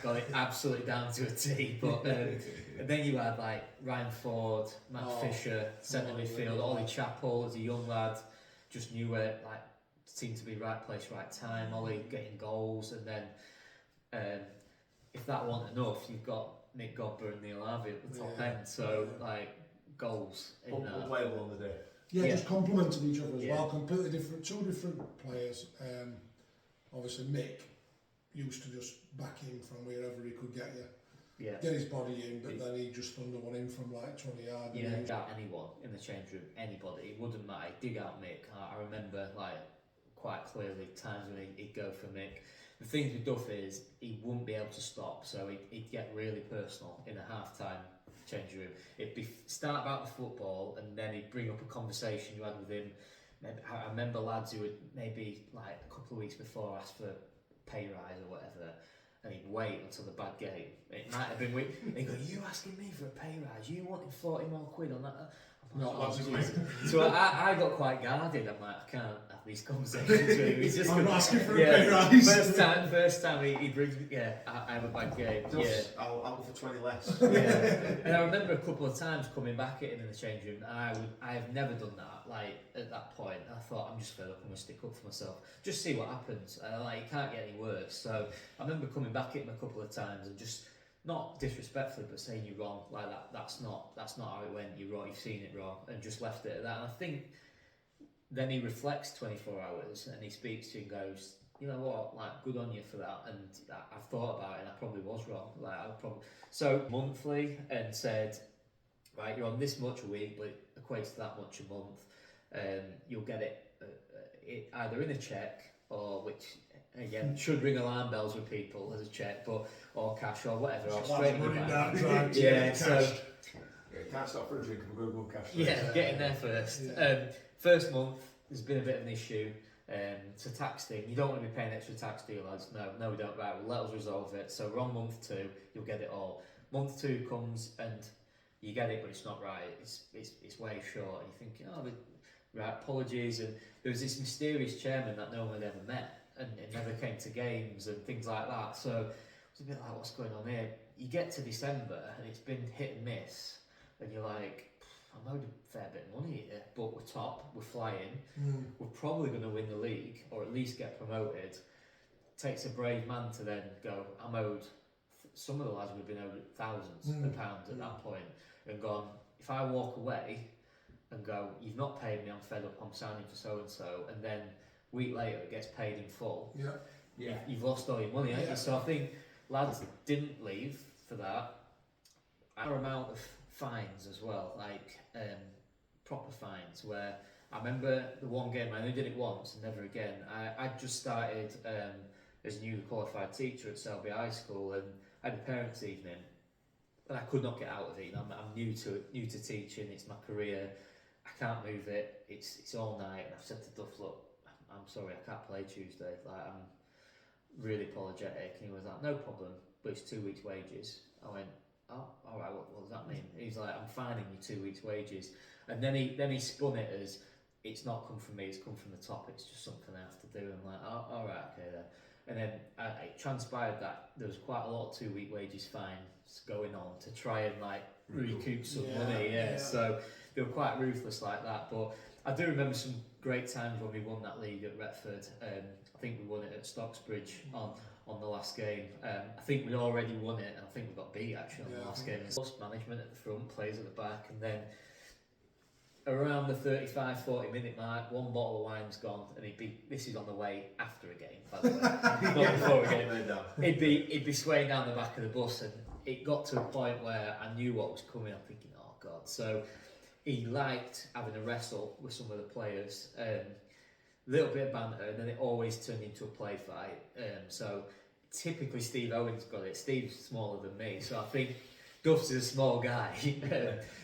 got it absolutely down to a T. But and then you had Ryan Ford, Matt Fisher, centre midfield, Ollie Chappell as a young lad, just knew where seemed to be right place, right time. Ollie getting goals, and then if that wasn't enough, you've got Nick Godber and Neil Harvey at the top end, so like goals in there. Unplayable on the day. Yeah, just complemented each other as Yeah. well. Completely different, two different players. Obviously, Mick used to just back in from wherever he could get you, get his body in, but then he just thunder one in from like 20 yards. Yeah, dig out anyone in the change room, anybody, it wouldn't matter. Dig out Mick. I remember like quite clearly times when he'd go for Mick. The thing with Duff is he wouldn't be able to stop, so he'd get really personal in a half-time change room. It'd be start about the football, and then he'd bring up a conversation you had with him. I remember lads who would maybe like a couple of weeks before ask for pay rise or whatever, and he'd wait until the bad game. It might have been week. He'd go, "You asking me for a pay rise? You wanting 40 more quid on that?" Not lads, so I got quite guarded. I'm like, I can't have these conversations with him. He's just I'm gonna, not asking for a pay rise. First time he brings me, I have a bad game. I'll go for 20 less. And I remember a couple of times coming back at him in the change room, and I have never done that. Like at that point, I thought I'm just fed up. I'm gonna stick up for myself, just see what happens. Like it can't get any worse. So I remember coming back at him a couple of times and just. Not disrespectfully, but saying you're wrong, like that. That's not how it went. You're wrong. You've seen it wrong, and just left it at that. And I think then he reflects 24 hours and he speaks to you and goes, you know what, like good on you for that. And I've thought about it, and I probably was wrong. So monthly, and said, right, you're on this much a week, but it equates to that much a month. You'll get it either in a cheque or which. Again, should ring alarm bells with people as a cheque, or cash or whatever. Or straight in the bank. Yeah, so you can't stop for a drink and go cash. Yeah, get in there first. Yeah. First month, there's been a bit of an issue. It's a tax thing. You don't want to be paying extra tax, do you, lads? No, we don't. Right, well, let us resolve it. So we're on month 2. You'll get it all. Month 2 comes and you get it, but it's not right. It's way short. And you're thinking, right, apologies. And there was this mysterious chairman that no one had ever met. And it never came to games and things like that. So it was a bit like, what's going on here? You get to December and it's been hit and miss, and you're like, I'm owed a fair bit of money here, but we're top, we're flying, we're probably going to win the league or at least get promoted. Takes a brave man to then go, I'm owed. Some of the lads would have been owed thousands of pounds at that point, and gone, if I walk away and go, you've not paid me, I'm fed up, I'm signing for so and then week later it gets paid in full. You've lost all your money, haven't you? So I think lads didn't leave for that. Our amount of fines as well, like proper fines, where I remember the one game I only did it once and never again. I just started as a newly qualified teacher at Selby High School, and I had a parents' evening, and I could not get out of it. I'm new to teaching. It's my career. I can't move it. It's all night, and I've said to Duff, look, I'm sorry, I can't play Tuesday. Like, I'm really apologetic. And he was like, no problem, but it's 2 weeks' wages. I went, oh, all right, what does that mean? He's like, I'm fining you 2 weeks' wages. And then he spun it as, it's not come from me, it's come from the top, it's just something I have to do. I'm like, oh, all right, okay then. And then it transpired that there was quite a lot of 2 week wages fines going on to try and like recoup some money. So they were quite ruthless like that. But I do remember some great times when we won that league at Retford. I think we won it at Stocksbridge on the last game. I think we'd already won it, and I think we got beat actually on the last game. Post management at the front, players at the back, and then around the 35-40 minute mark, one bottle of wine's gone, and this is on the way after a game, by the way, not before a game. He'd be swaying down the back of the bus, and it got to a point where I knew what was coming. I'm thinking, oh God. So he liked having a wrestle with some of the players, little bit of banter, and then it always turned into a play fight. So typically Steve Owens got it. Steve's smaller than me, so I think Duff's is a small guy.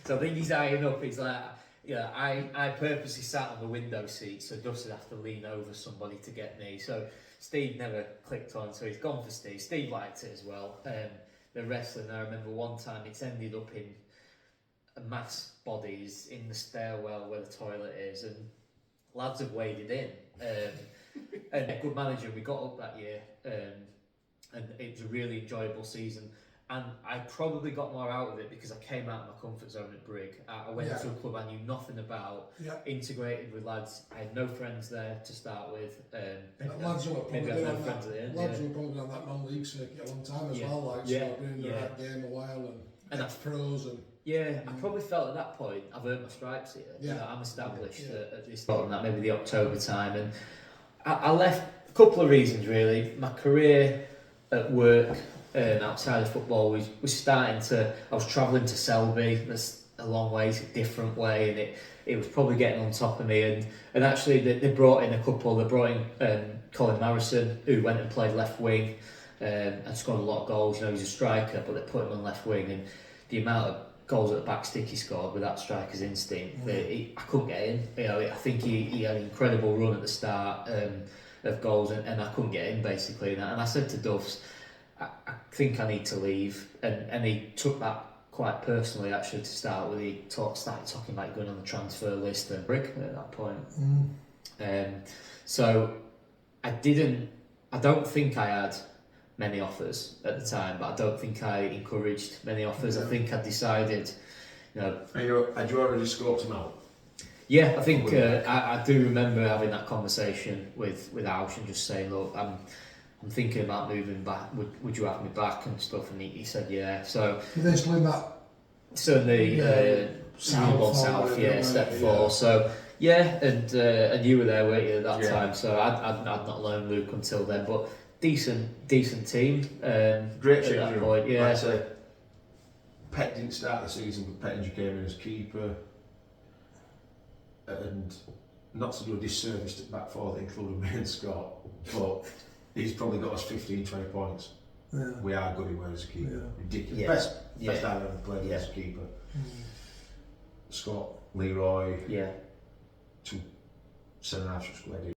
So I think he's eyeing up. He's like, I purposely sat on the window seat so Duff's would have to lean over somebody to get me. So Steve never clicked on, so he's gone for Steve. Steve liked it as well. The wrestling, I remember one time it's ended up in mass bodies in the stairwell where the toilet is, and lads have waded in. And a good manager, we got up that year, and it was a really enjoyable season. And I probably got more out of it because I came out of my comfort zone at Brig. I went Yeah. to a club I knew nothing about, Yeah. integrated with lads. I had no friends there to start with. But lads who have maybe probably I been had no on friends at the that, end. lads Yeah. who have probably been on that non-league circuit a long time as Yeah. well, like Yeah. so I've been in Yeah. that game a while and And ex-pros and Yeah, I probably felt at that point I've earned my stripes here. Yeah. You know, I'm established Yeah. at this point, that maybe the October time, and I left a couple of reasons really. My career at work outside of football was starting to. I was travelling to Selby. That's a long way, it's a different way, and it was probably getting on top of me. And actually, they brought in a couple. They brought in Colin Morrison, who went and played left wing. And scored a lot of goals. You know, he's a striker, but they put him on left wing, and the amount of goals at the back stick he scored with that striker's instinct, I couldn't get in. You know, I think he had an incredible run at the start of goals, and I couldn't get in basically. And I said to Duffs, I think I need to leave, and he took that quite personally actually to start with. He started talking about going on the transfer list and Brig at that point. So I don't think I had many offers at the time, but I don't think I encouraged many offers. I think I decided, you know. Had you already scoped them out? Yeah, I think I do remember having that conversation with Ausch and just saying, look, I'm thinking about moving back. Would you have me back and stuff? And he said, yeah. So they're still in that. Certainly, South, step 4. So yeah, and you were there, weren't you, at that time? So I'd not known Luke until then, but decent team. Great at change that room. point. Yeah. Like I say, Pet didn't start the season, but Pettinger came in as keeper, and not to do a disservice to back 4 that included me and Scott, but he's probably got us 15-20 points. Yeah. We are good in where as a keeper. Yeah. Ridiculous. Yeah. Best I've ever played as a keeper. Scott, Leroy, Yeah. 2 7.5 square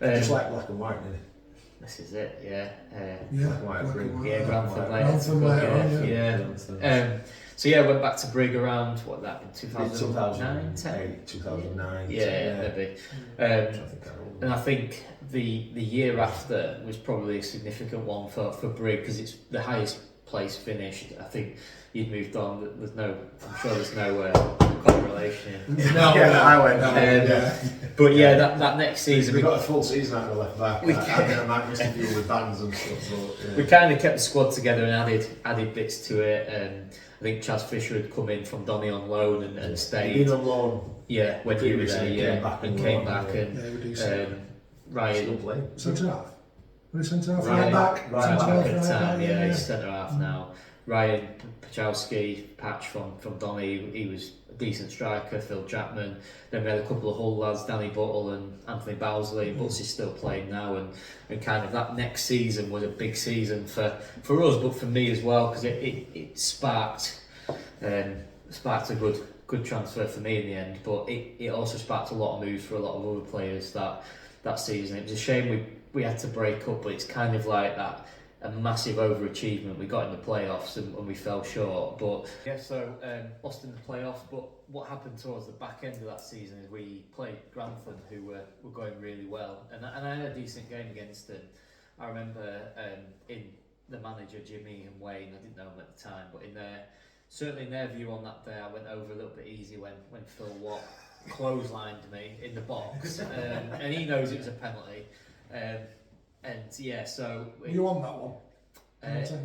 Just like black and white, isn't it? This is it, yeah. Yeah, Black and white, green. Yeah, Grantham Grantham later on, yeah. So yeah, went back to Brig around, what that in 2009, 10? 2009. Yeah, maybe. And I think the year after was probably a significant one for Brig because it's the highest place finished. I think you'd moved on. I'm sure there's no correlation. I went. But yeah, that next season we got a full season out of the left back. I might miss a few with bands and stuff. But, we kind of kept the squad together and added bits to it. I think Chaz Fisher had come in from Donny on loan and stayed. He'd been on loan. Yeah, when he was there, came back Yeah, Ryan. Still playing. Centre half. Were he centre half? Right back. Right Centre back half, at the right time, back, yeah, he's centre half now. Ryan Pachowski, Patch from Donny, he was a decent striker. Phil Chapman. Then we had a couple of Hull lads, Danny Buttle and Anthony Bowsley. Butts is still playing now, and kind of that next season was a big season for us, but for me as well because it sparked a good transfer for me in the end. But it also sparked a lot of moves for a lot of other players that season. It was a shame we had to break up, but it's kind of like that. A massive overachievement. We got in the playoffs and we fell short. But yeah, so lost in the playoffs. But what happened towards the back end of that season is we played Grantham, who were going really well, and I had a decent game against them. I remember in the manager Jimmy and Wayne. I didn't know them at the time, but certainly in their view on that day, I went over a little bit easy when Phil Watt clotheslined me in the box, and he knows it was a penalty. And yeah, so were you on that one?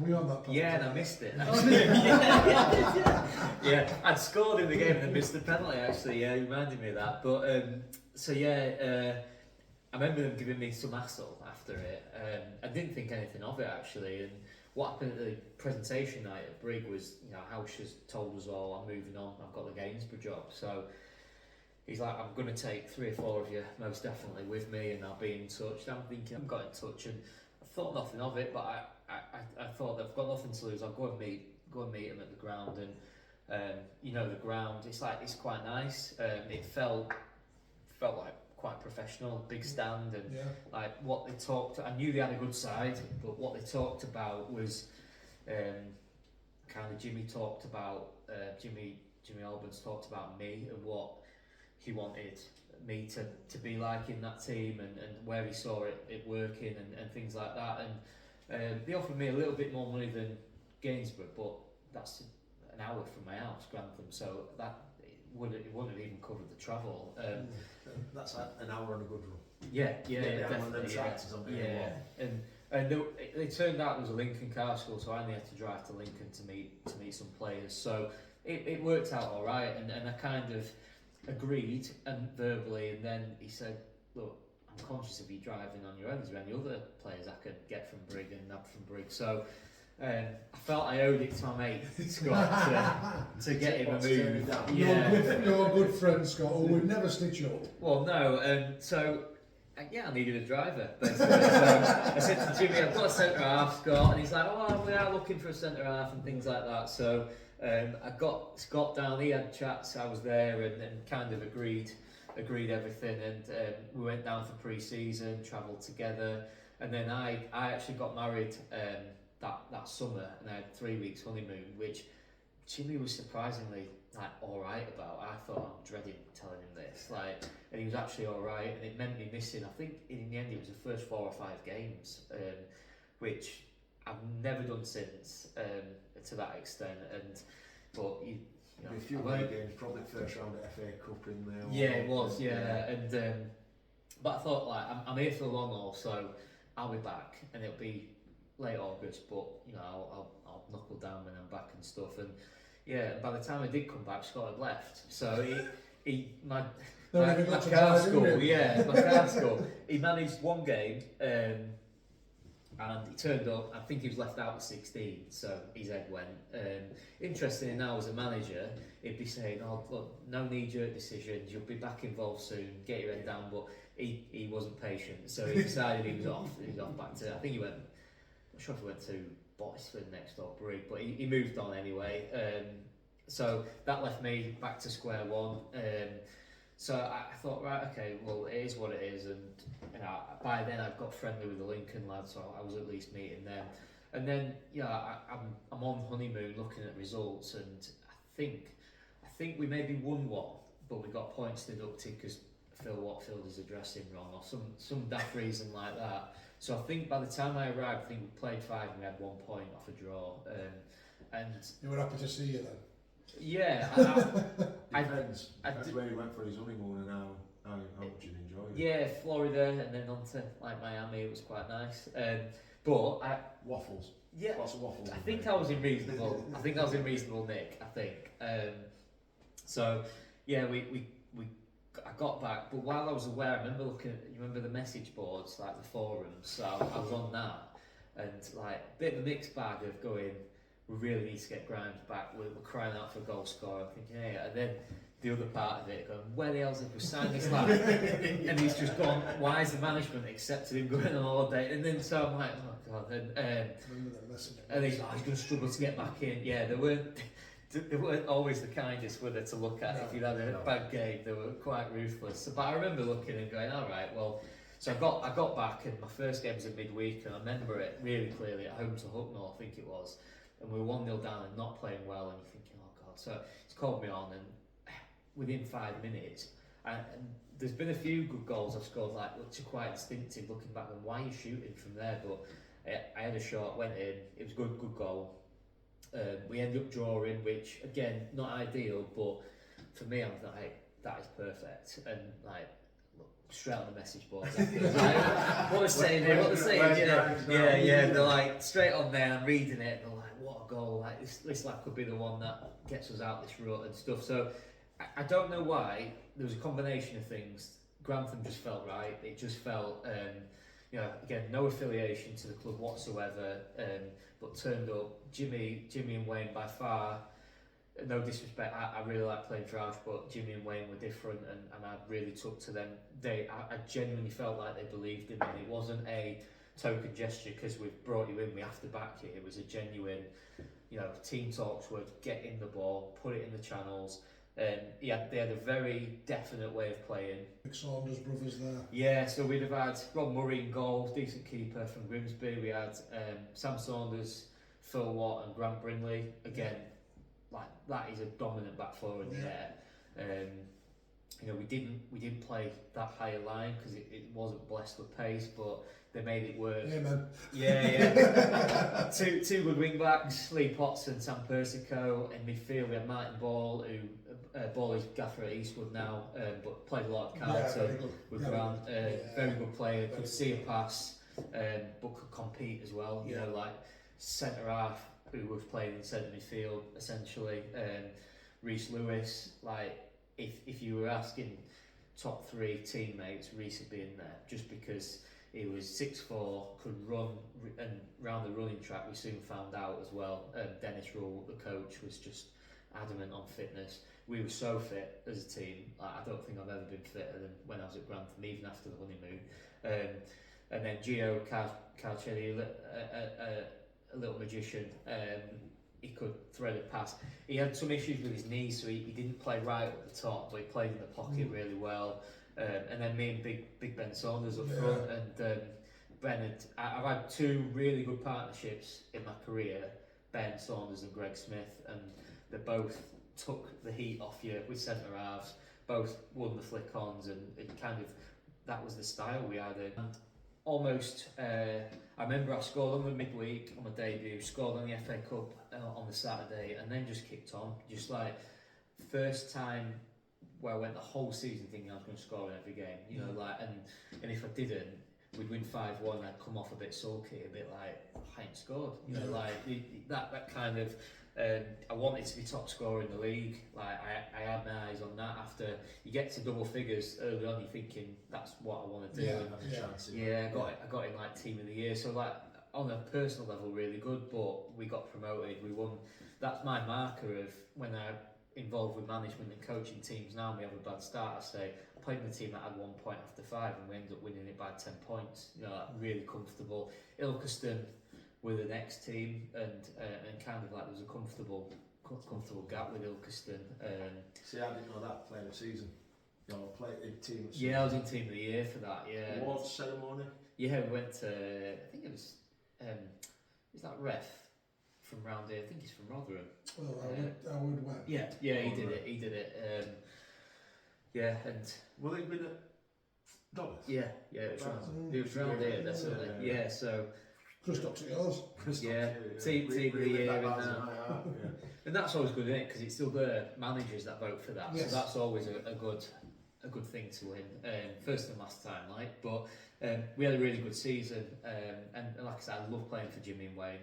Were you on that? Yeah, and I missed it. Yeah, I'd scored in the game and then missed the penalty. Actually, yeah, you reminded me of that. But so yeah, I remember them giving me some hassle after it. I didn't think anything of it actually. And what happened at the presentation night at Brig was, Hausch has told us all, I'm moving on. I've got the Gainsborough job, so. He's like, I'm going to take 3 or 4 of you most definitely with me and I'll be in touch. And I'm thinking, I've got in touch and I thought nothing of it, but I thought they've got nothing to lose. I'll go and meet him at the ground and the ground, it's quite nice. It felt like quite professional, big stand and like what they talked, I knew they had a good side, but what they talked about was kind of Jimmy Albans talked about me and what he wanted me to be like in that team and where he saw it working and things like that. And they offered me a little bit more money than Gainsborough, but that's an hour from my house, Grantham, so that wouldn't have even covered the travel. That's an hour on a good run. Yeah, definitely. And it turned out there was a Lincoln car school, so I only had to drive to Lincoln to meet some players. So it worked out all right, and I kind of agreed and verbally, and then he said, look, I'm conscious of you driving on your own, is there any other players I could get from Brig and nab from Brig? So I felt I owed it to my mate Scott to get him a move. You're a good friend, Scott, who would never stitch up. Well, no, so I needed a driver basically. So I said to Jimmy, I've got a centre half, Scott, and he's like, oh, we are looking for a centre half and things like that. So I got Scott down, he had chats, I was there and kind of agreed everything, and we went down for pre-season, travelled together, and then I actually got married that summer, and I had 3 weeks honeymoon, which Jimmy was surprisingly alright about. I thought, I'm dreading telling him this, and he was actually alright, and it meant me missing, I think in the end it was the first 4 or 5 games, which I've never done since to that extent, but a few away games, probably first round of FA Cup in there. Yeah, it was, and but I thought I'm here for the long haul, so I'll be back, and it'll be late August, but I'll knuckle down when I'm back and stuff, and by the time I did come back, Scott had left, so my car school, he managed 1 game. And he turned up, I think he was left out at 16, so his head went. Interestingly now, as a manager, he'd be saying, oh, look, no knee-jerk decisions, you'll be back involved soon, get your head down, but he wasn't patient, so he decided he was off back to, I think he went, I'm not sure if he went to Botsford next door, Brig, but he moved on anyway. So that left me back to square one. So I thought, right, okay, well, it is what it is, and by then I'd got friendly with the Lincoln lads, so I was at least meeting them. And then, I'm on honeymoon looking at results, and I think we maybe won one, but we got points deducted because Phil Watfield is addressing wrong or some daft reason like that. So I think by the time I arrived, I think we played 5 and we had 1 point off a draw. And You were happy to see you then? yeah, Depends. Depends where he went for his honeymoon and how much you enjoyed it. yeah, Florida and then on to like Miami. It was quite nice. But Waffles. yeah, Lots of waffles. I think I was in reasonable. I think I was in reasonable nick. I think. So yeah, I got back, but while I was away, I remember looking at. You remember the message boards, like the forums. So I was on that, and like a bit of a mixed bag of going. We really need to get Grimes back. We're crying out for a goal scorer. I'm thinking, hey, and then the other part of it going, where the hell's have we signed this lad? And he's just gone. Why is the management accepted him going on holiday? And then so I'm like, oh god. And he's going to struggle to get back in. Yeah, they weren't always the kindest, were they, to look at? If you had a bad game, they were quite ruthless. But I remember looking and going, all right, well. So I got back, and my first game was in midweek, and I remember it really clearly at home to Hucknall, I think it was. And we were 1-0 down and not playing well, and you're thinking, oh god. So he's called me on, and within 5 minutes, and there's been a few good goals I've scored, like, which are quite instinctive looking back, and why are you shooting from there? But I had a shot, went in, it was a good goal. We ended up drawing, which again, not ideal, but for me, I'm like, that is perfect. And like, straight on the message board. Like, what they're saying here, yeah, they're like straight on there. I'm reading it, and they're like, what a goal! Like this lad could be the one that gets us out this rut and stuff. So I don't know why. There was a combination of things. Grantham just felt right. It just felt, again, no affiliation to the club whatsoever. But turned up. Jimmy and Wayne by far. No disrespect, I really like playing for Alf, but Jimmy and Wayne were different, and I really took to them. I genuinely felt like they believed in me. It wasn't a token gesture because we've brought you in, we have to back you. It was a genuine, team talks were get in the ball, put it in the channels. They had a very definite way of playing. Saunders brothers there. Yeah, so we'd have had Rob Murray in goal, decent keeper from Grimsby. We had Sam Saunders, Phil Watt, and Grant Brindley. Again, like that is a dominant back four in the air. We didn't play that higher line because it wasn't blessed with pace, but they made it work. Amen. Yeah. two good wing backs, Lee Potts and Sam Persico. In midfield we had Martin Ball, who Ball is gaffer at Eastwood now, but played a lot of Carlton with Grant. Very good player, could see a pass, but could compete as well. You know, like centre half who was playing in centre midfield essentially. Reece Lewis, like if you were asking top 3 teammates, Reece would be in there just because he was 6'4", could run, and round the running track we soon found out as well. Dennis Rule, the coach, was just adamant on fitness. We were so fit as a team. I don't think I've ever been fitter than when I was at Grantham, even after the honeymoon. And then Gio Calcelli, a little magician. He could thread a pass. He had some issues with his knees, so he didn't play right at the top, but he played in the pocket really well. And then me and Big Ben Saunders up front, and I've had 2 really good partnerships in my career, Ben Saunders and Greg Smith, and they both took the heat off you with centre halves, both won the flick-ons, and it kind of, that was the style we had. And almost, I remember I scored on the midweek on my debut, scored on the FA Cup on the Saturday, and then just kicked on. Just like, first time where I went the whole season thinking I was going to score in every game, and if I didn't, we'd win 5-1, I'd come off a bit sulky, a bit like, I ain't scored, that kind of, I wanted to be top scorer in the league. Like I had my eyes on that. After you get to double figures early on, you're thinking that's what I want to do. I got in like team of the year. So like on a personal level, really good. But we got promoted. We won. That's my marker of when I'm involved with management and coaching teams. Now and we have a bad start, I say I played in a team that had 1 point after 5, and we ended up winning it by 10 points. Really comfortable. Ilkeston with the next team, and kind of like there was a comfortable gap with Ilkeston. See, I didn't know that playing a season. Your play team. Yeah, I was in team of the year for that. Yeah. Awards ceremony. Yeah, we went to. I think it was. Is that ref from round here? I think he's from Rotherham. Well, I would win. Yeah, he did it. He did it. Yeah, and Will it been at Dollars? yeah, it was round here. That's it. Yeah, so Just up to yours. yeah, team of the year, and that's always good, isn't it? Because it's still the managers that vote for that, Yes. so that's always a good thing to win. First and last time, but we had a really good season, and like I said, I love playing for Jimmy and Wayne.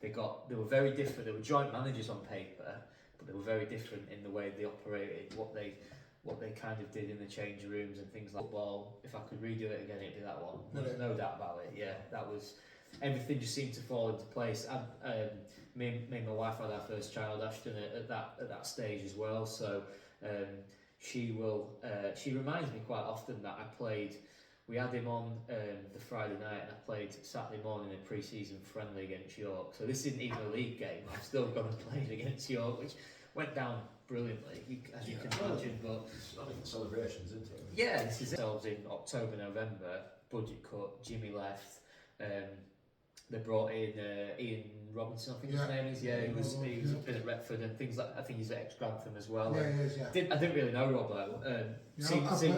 They were very different. They were joint managers on paper, but they were very different in the way they operated, what they kind of did in the change rooms and things like football. If I could redo it again, it'd be that one. Really? No doubt about it. Yeah, that was everything. Just seemed to fall into place. And me and my wife had our first child, Ashton, at that stage as well. So she reminds me quite often that I played. We had him on the Friday night, and I played Saturday morning in a pre-season friendly against York. So this isn't even a league game. I've still gone and played against York, which went down brilliantly, as you can imagine. But I think celebrations, isn't it? yeah, this is ourselves in October, November. Budget cut. Jimmy left. They brought in Ian Robinson, I think his name is. Yeah, he was been at Retford and things like. I think he's at ex-Grantham as well. Yeah, he is. Yeah. I didn't really know Robbo.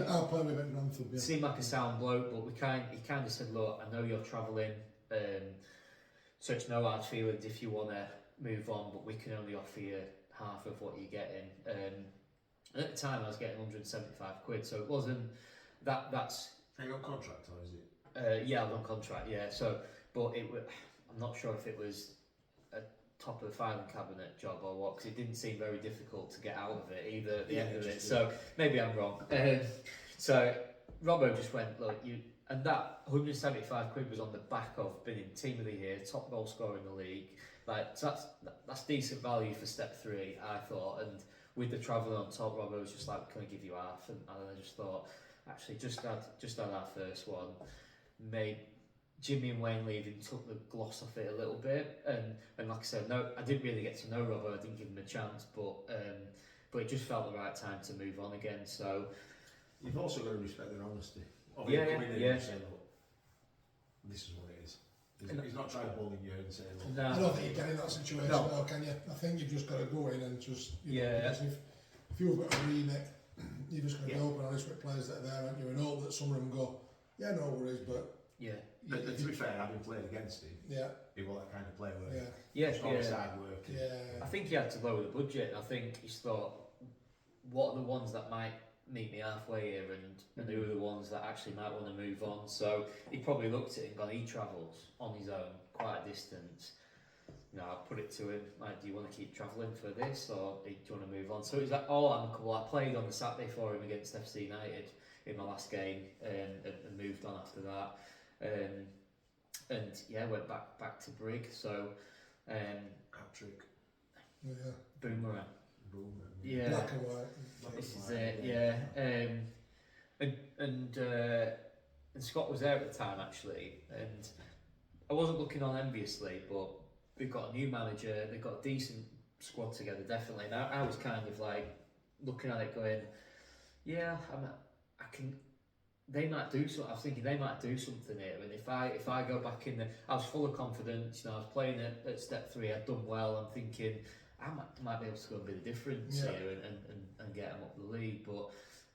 I'll play with him at Grantham. Yeah. Seemed like a sound bloke, but he kind of said, "Look, I know you're travelling, so it's no hard feelings if you want to move on, but we can only offer you half of what you're getting." And at the time, I was getting 175 quid, so it wasn't that. That's. Are you on contract or is it? Yeah, I was on contract. Yeah, so. But I'm not sure if it was a top of the filing cabinet job or what, because it didn't seem very difficult to get out of it either at the end of it. So maybe I'm wrong. So Robbo just went, look, and that 175 quid was on the back of being in team of the year, top goal scorer in the league. So that's decent value for step 3, I thought. And with the travelling on top, Robbo was just like, can I give you half? And I just thought, actually, just had our first one, made. Jimmy and Wayne leaving took the gloss off it a little bit, and like I said, no, I didn't really get to know Robbo. I didn't give him a chance, but it just felt the right time to move on again. So you've also got to respect their honesty. Yeah. Saying, look, this is what it is. He's not trying to bully you and say, look. No. I don't think you get in that situation now, can you? I think you've just got to go in and just because if you've got a remit, you're just going to be open and honest with players that are there, aren't you? And hope that some of them go, yeah, no worries, but. Yeah. But to be fair, having played against him, he was that kind of player. Always hard work. I think he had to lower the budget. I think he thought, what are the ones that might meet me halfway here, and who are the ones that actually might want to move on? So he probably looked at it and gone, he travels on his own quite a distance. I put it to him, like, do you want to keep travelling for this, or do you want to move on? So it was like all amicable. I played on the Saturday for him against FC United in my last game, and moved on after that. And went back to Brig. So hat-trick. Boomerang. Yeah. Black and white. This is it. Yeah. And Scott was there at the time actually, and I wasn't looking on enviously, but they've got a new manager. They've got a decent squad together, definitely. And I was kind of like looking at it, going, yeah, I can. They might do so. I was thinking they might do something here, and if I go back in there, I was full of confidence. I was playing at step 3. I'd done well. I'm thinking I might be able to go and be the difference here and get them up the league. But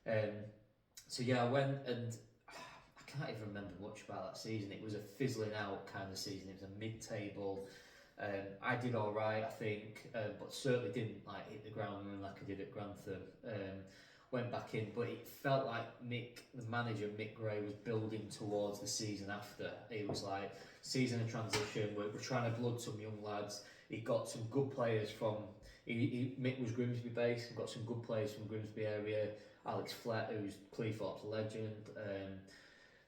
I went, and I can't even remember much about that season. It was a fizzling out kind of season. It was a mid-table. I did all right, I think, but certainly didn't like hit the ground running like I did at Grantham. Went back in, but it felt like the manager, Mick Gray, was building towards the season after. It was like season of transition. We're trying to blood some young lads. He got some good players from. Mick was Grimsby based. He got some good players from Grimsby area. Alex Flett, who's Cleethorpe's legend.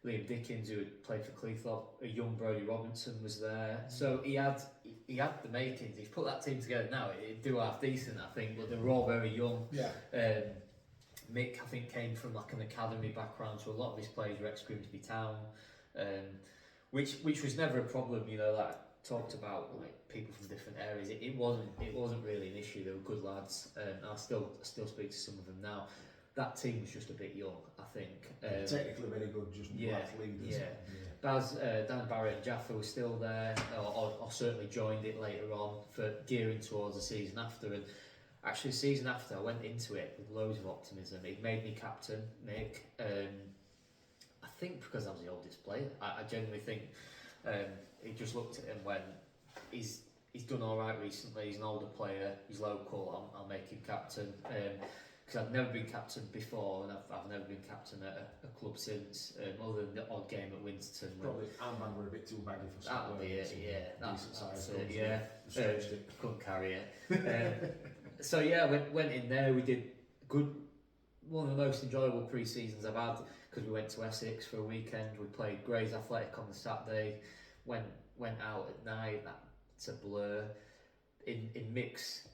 Liam Dickens, who had played for Cleethorpe. A young Brodie Robinson was there. So he had the makings. He's put that team together now. It'd do half decent, I think, but they were all very young. Yeah. Mick, I think, came from like an academy background, so a lot of his players were ex-Grimsby Town, which was never a problem. Like I talked about, like people from different areas. It wasn't really an issue. They were good lads, and I still speak to some of them now. that team was just a bit young, I think. Technically very good, just lack leaders. Dan Barrett and Jaffa were still there, or certainly joined it later on for gearing towards the season after. And actually, the season after, I went into it with loads of optimism. It made me captain, Mick. I think because I was the oldest player. I genuinely think he just looked at him when he's done all right recently. He's an older player. He's local. I'll make him captain. Because I've never been captain before, and I've never been captain at a club since, other than the odd game at Winterton. Probably armband were a bit too baggy for some. That'll be it, yeah. That's it, yeah. Couldn't carry it. So yeah, went in there. We did good. One of the most enjoyable pre-seasons I've had, because we went to Essex for a weekend. We played Grays Athletic on the Saturday. Went out at night. That's a blur. In mix.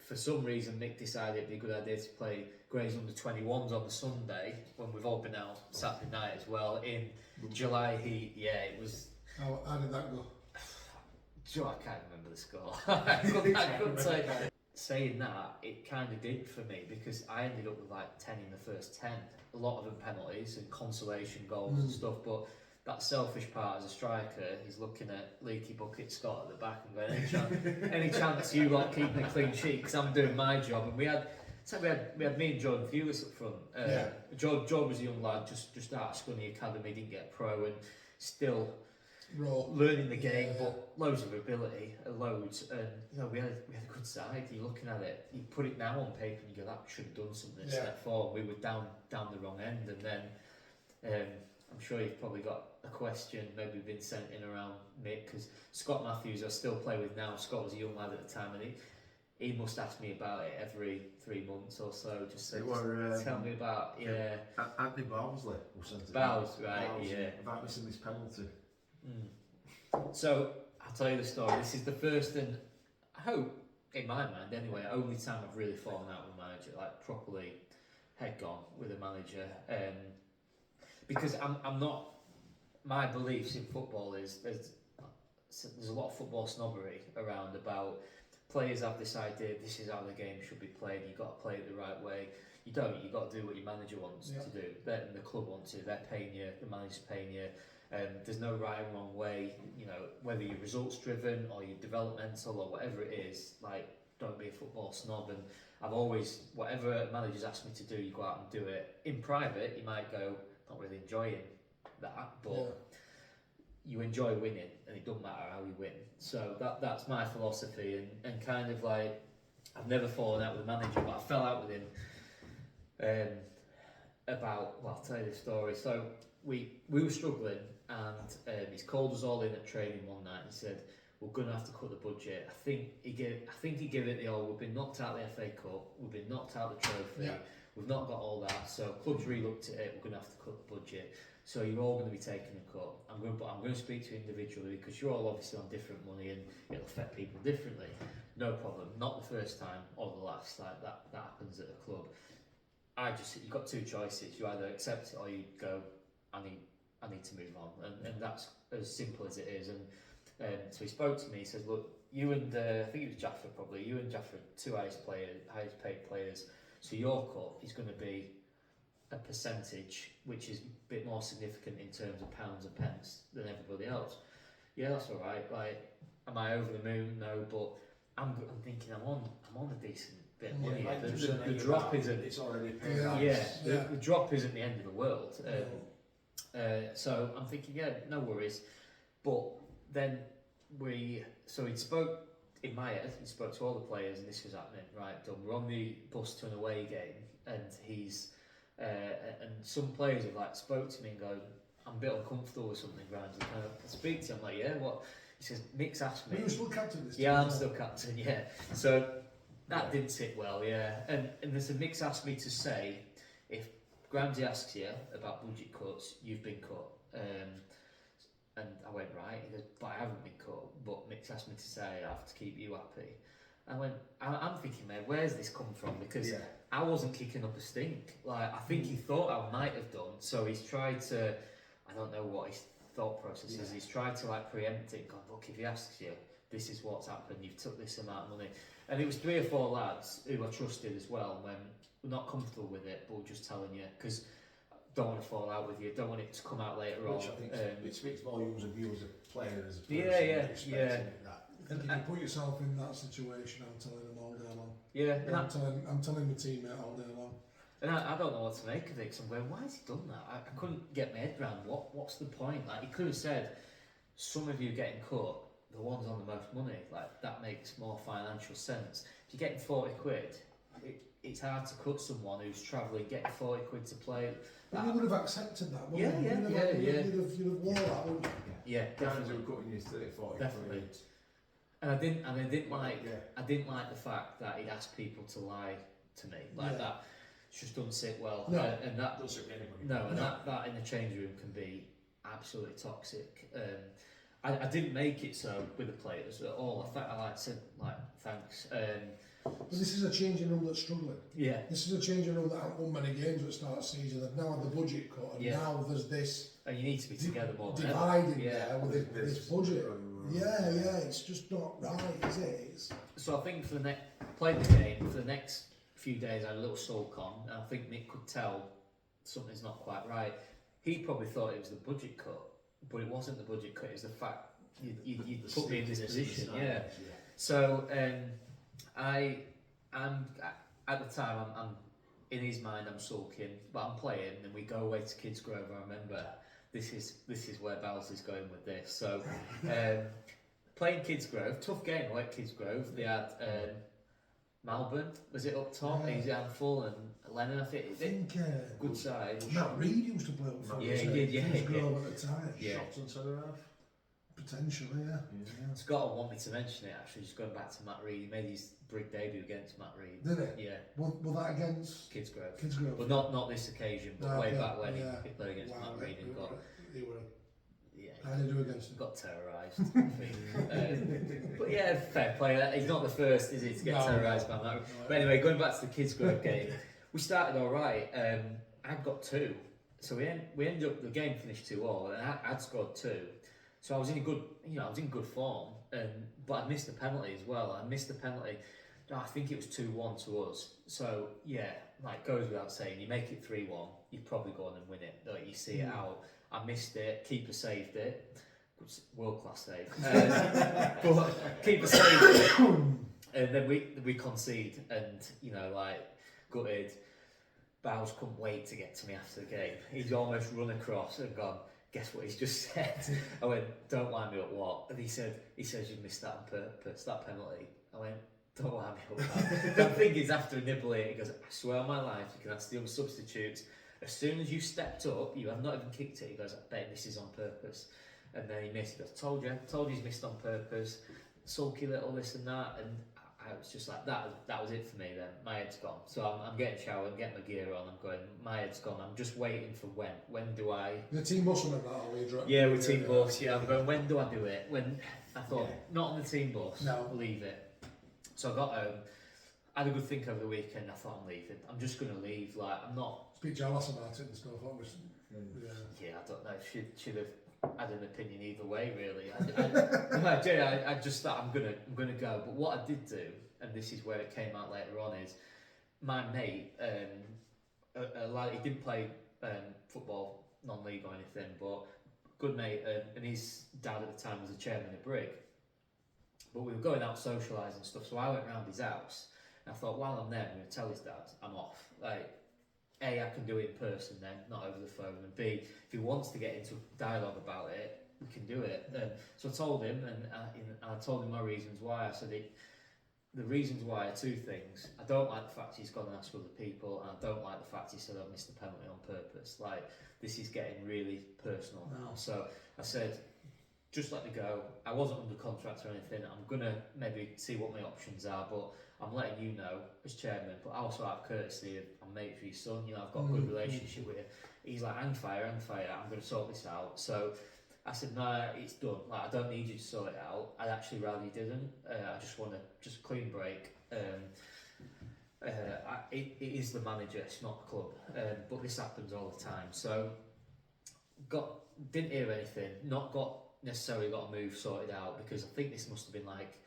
For some reason, Mick decided it'd be a good idea to play Grays under 21s on the Sunday when we've all been out Saturday night as well in July heat. Yeah, it was. How did that go? I can't remember the score. I couldn't say. Saying that, it kind of did for me because I ended up with like 10 in the first 10. A lot of them penalties and consolation goals and stuff, but that selfish part as a striker, he's looking at Leaky Bucket Scott at the back and going, any chance you lot keeping a clean sheet? Because I'm doing my job. And we had me and Jordan Fewis up front. Jordan was a young lad, just out of Scunny Academy, didn't get pro, and still learning the game, but loads of ability, loads. And we had a good side. You're looking at it, you put it now on paper, and you go, that should have done something. Step forward. We were down the wrong end, and then. I'm sure you've probably got a question maybe been sent in around Mick, because Scott Matthews I still play with now. Scott was a young lad at the time, and he must ask me about it every 3 months or so. Just tell me about Anthony Bowsley was sent to Bowles, right? About missing this penalty. So I'll tell you the story. This is the first and I hope in my mind anyway, only time I've really fallen out with a manager, like properly head gone with a manager. Because I'm not. My beliefs in football is there's a lot of football snobbery around about players have this idea this is how the game should be played. You've got to play it the right way. You don't. You've got to do what your manager wants to do. And the club wants to. They're paying you. The manager's paying you. There's no right and wrong way. Whether you're results driven or you're developmental or whatever it is. Like, don't be a football snob. And I've always, whatever a manager's asked me to do, you go out and do it. In private, you might go, not really enjoying that, but you enjoy winning, and it doesn't matter how you win. So that's my philosophy, and kind of like I've never fallen out with the manager, but I fell out with him I'll tell you the story. So we were struggling, and he's called us all in at training one night and said, we're going to have to cut the budget. I think he gave it the old, we've been knocked out the FA Cup, we've been knocked out the trophy, we've not got all that, so clubs re-looked at it, we're going to have to cut the budget. So you're all going to be taking a cut. I'm going to speak to you individually because you're all obviously on different money and it'll affect people differently. No problem. Not the first time or the last. Like that happens at a club. You've got two choices. You either accept it or you go, I need to move on. And that's as simple as it is. And so he spoke to me. He says, look, you and I think it was Jaffa probably. You and Jaffa, two highest paid players. So your cut is going to be a percentage which is a bit more significant in terms of pounds and pence than everybody else. Yeah, that's all right. Like, am I over the moon? No, but I'm thinking I'm on a decent bit of money. Like the drop isn't. It's already paid. The drop isn't the end of the world. So I'm thinking, no worries. But then so he spoke in my head. He spoke to all the players, and this was happening. Right, done. We're on the bus to an away game, and he's. And some players have like spoke to me and go, I'm a bit uncomfortable with something, Grimes. And I speak to him, I'm like, what? He says, Mick's asked me. You're still captain this time? Yeah, I'm still captain, So that didn't sit well, And there's a Mick's asked me to say, if Gramsy asks you about budget cuts, you've been cut. And I went, right. He goes, but I haven't been cut. But Mick's asked me to say I have to keep you happy. I went, I'm thinking, mate, where's this come from? Because I wasn't kicking up a stink. Like, I think he thought I might have done. So he's tried to, I don't know what his thought process is. He's tried to like preempt it. Gone, look, if he asks you, this is what's happened, you've took this amount of money. And it was 3 or 4 lads who I trusted as well, when we're not comfortable with it, but we're just telling you, because don't want to fall out with you, don't want it to come out later on. Which I think it speaks volumes of you as a player, as a person. Yeah. I think if you put yourself in that situation, I'm telling them all day long. Yeah, And I'm telling my teammate all day long. and I don't know what to make of it, because I'm going, why has he done that? I couldn't get my head around what's the point? Like, he could have said, some of you getting cut, the ones on the most money, like, that makes more financial sense. If you're getting 40 quid, it's hard to cut someone who's travelling, getting 40 quid to play. But you would have accepted that, wouldn't you? Yeah. You'd have worn that, wouldn't you? Yeah, Guys definitely. who were cutting you 30, 40 Definitely. quid. And I didn't like Yeah. I didn't like the fact that he'd asked people to lie to me like Yeah. that. Just doesn't sit well. No. And that Doesn't suit anybody. no, and No. that in the change room can be absolutely toxic. I didn't make it so with the players at all. I said thanks. But this is a changing room that's struggling. Yeah. This is a changing room that haven't won many games at the start of the season. They've now had the budget cut, and Yeah. now there's this And you need to be together more than ever. dividing Yeah. there with this budget. Yeah, it's just not right, is it? It's, So I think for the played the game for the next few days. I had a little sulk on, and I think Nick could tell something's not quite right. He probably thought it was the budget cut, but it wasn't the budget cut. It was the fact you put me in this position. Yeah. So I'm at the time I'm in his mind I'm sulking, but I'm playing, and we go away to Kids Grove. I remember this is where Bowles is going with this. So playing Kids Grove, tough game away at Kids Grove. They had Malburn, was it up top? Yeah. He's handful, and Lennon, I think. Good side. Matt Reid used to play up front. Yeah, he did, yeah. Kids Grove at the time. Yeah. Shots and centre half. Potentially, yeah. Scott will want me to mention it actually, just going back to Matt Reid. He made his big debut against Matt Reid. Did he? Yeah, Was that against Kids Grove. Kids Grove? But not this occasion, but No, way okay, back when yeah. he played against Matt Reid and got How did he do against him? got terrorised. I think. But yeah, fair play. He's not the first, is he, to get terrorised by Matt Reid. But anyway, going back to the Kids Grove game, we started all right. I'd got 2, so we ended up the game finished 2-2, and I'd scored 2. So I was in good form, but I missed the penalty as well. I missed the penalty. No, I think it was 2-1 to us. So yeah, like goes without saying, you make it 3-1, you'd probably go on and win it. Like, you see it out. I missed it. Keeper saved it. World class save. But keeper saved it, and then we concede, and gutted. Bowles couldn't wait to get to me after the game. He's almost run across and gone, guess what he's just said? I went, don't wind me up what? And he says you missed that on purpose, that penalty. I went, don't wind me up that. Don't think he's after a nibble here. He goes, I swear on my life, you can ask the other substitutes. As soon as you stepped up, you have not even kicked it. He goes, I bet this is on purpose. And then he missed. He goes, told you he's missed on purpose. Sulky little this and that. And I was just like, that was it for me then. My head's gone. So I'm getting showered, I'm getting my gear on, I'm going, my head's gone. I'm just waiting for when do I... The team bus went that, or we dropped? Yeah, with team bus, yeah. I'm going, when do I do it? When I thought, not on the team bus, No. leave it. So I got home, I had a good think over the weekend, I thought I'm leaving. I'm just going to leave, like, I'm not... Speak jealous about it and stuff, obviously. Yeah, I don't know, should have had an opinion either way, really. I just thought I'm gonna go. But what I did do, and this is where it came out later on, is my mate, a lad, he didn't play football, non-league or anything, but good mate, and his dad at the time was the chairman of Brig. But we were going out socialising and stuff, so I went round his house, and I thought, while I'm there, I'm going to tell his dad I'm off. Like, A, I can do it in person then, not over the phone, and B, if he wants to get into dialogue about it, we can do it. So I told him, and I told him my reasons why. I said the reasons why are 2 things. I don't like the fact he's gone and asked other people, and I don't like the fact he said I missed the penalty on purpose. Like, this is getting really personal now. So I said, just let me go. I wasn't under contract or anything. I'm gonna maybe see what my options are, but I'm letting you know as chairman. But also out of courtesy, I'm mate for your son. I've got a good relationship with him. He's like, hang fire. I'm gonna sort this out. So I said, no, it's done. Like, I don't need you to sort it out. I'd actually rather you didn't. I just want a clean break. It is the manager, it's not the club. But this happens all the time. So didn't hear anything. Not got necessarily got a move sorted out, because I think this must have been like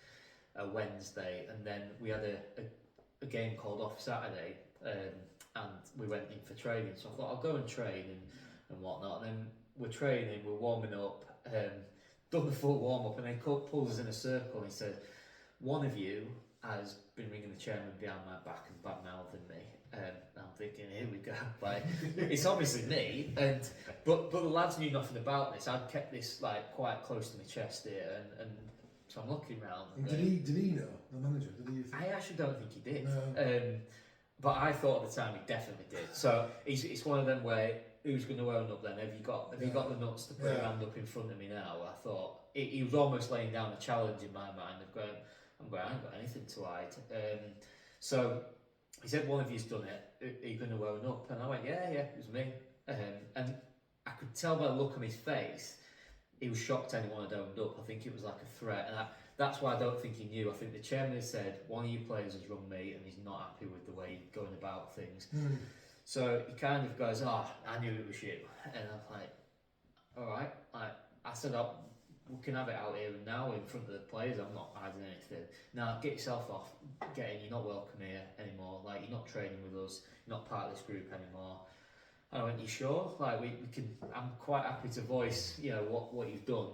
a Wednesday, and then we had a game called off Saturday, and we went in for training. So I thought I'll go and train and whatnot. And then we're training, we're warming up, done the full warm up, and then pulls us in a circle and he said, "One of you has been ringing the chairman behind my back and bad mouthing me." And I'm thinking, here we go. Like, it's obviously me, but the lads knew nothing about this. I'd kept this like quite close to my chest here, and so I'm looking round. And did he know, the manager? Did he? I actually don't think he did. No. But I thought at the time he definitely did. So it's one of them where, who's going to own up then? Have you got the nuts to put your hand up in front of me now? I thought he was almost laying down a challenge in my mind of going, I ain't got anything to hide. So he said, "One of you's done it. Are you going to own up?" And I went, yeah, it was me. And I could tell by the look on his face, he was shocked anyone had owned up. I think it was like a threat, and that's why I don't think he knew. I think the chairman had said, "One of you players has rung me and he's not happy with the way you're going about things." So he kind of goes, "Oh, I knew it was you." And I'm like, "All right." I said, "We can have it out here and now in front of the players. I'm not hiding anything. Now get yourself off. Get in. You're not welcome here anymore. Like, you're not training with us. You're not part of this group anymore." And I went, "You sure? Like, we can. I'm quite happy to voice, what you've done.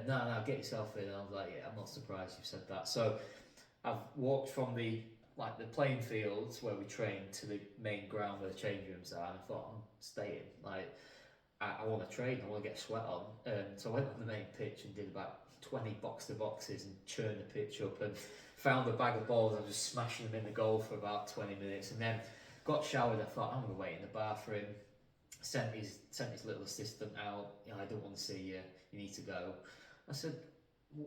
No, get yourself in." And I was like, "Yeah, I'm not surprised you've said that." So I've walked from the playing fields where we train to the main ground where the change rooms are, and I thought, I'm staying. Like, I want to train, I want to get sweat on. So I went on the main pitch and did about 20 box-to-boxes and churned the pitch up, and found a bag of balls. I was just smashing them in the goal for about 20 minutes, and then got showered. I thought, I'm going to wait in the bathroom. Sent his little assistant out. "I don't want to see you. You need to go." I said,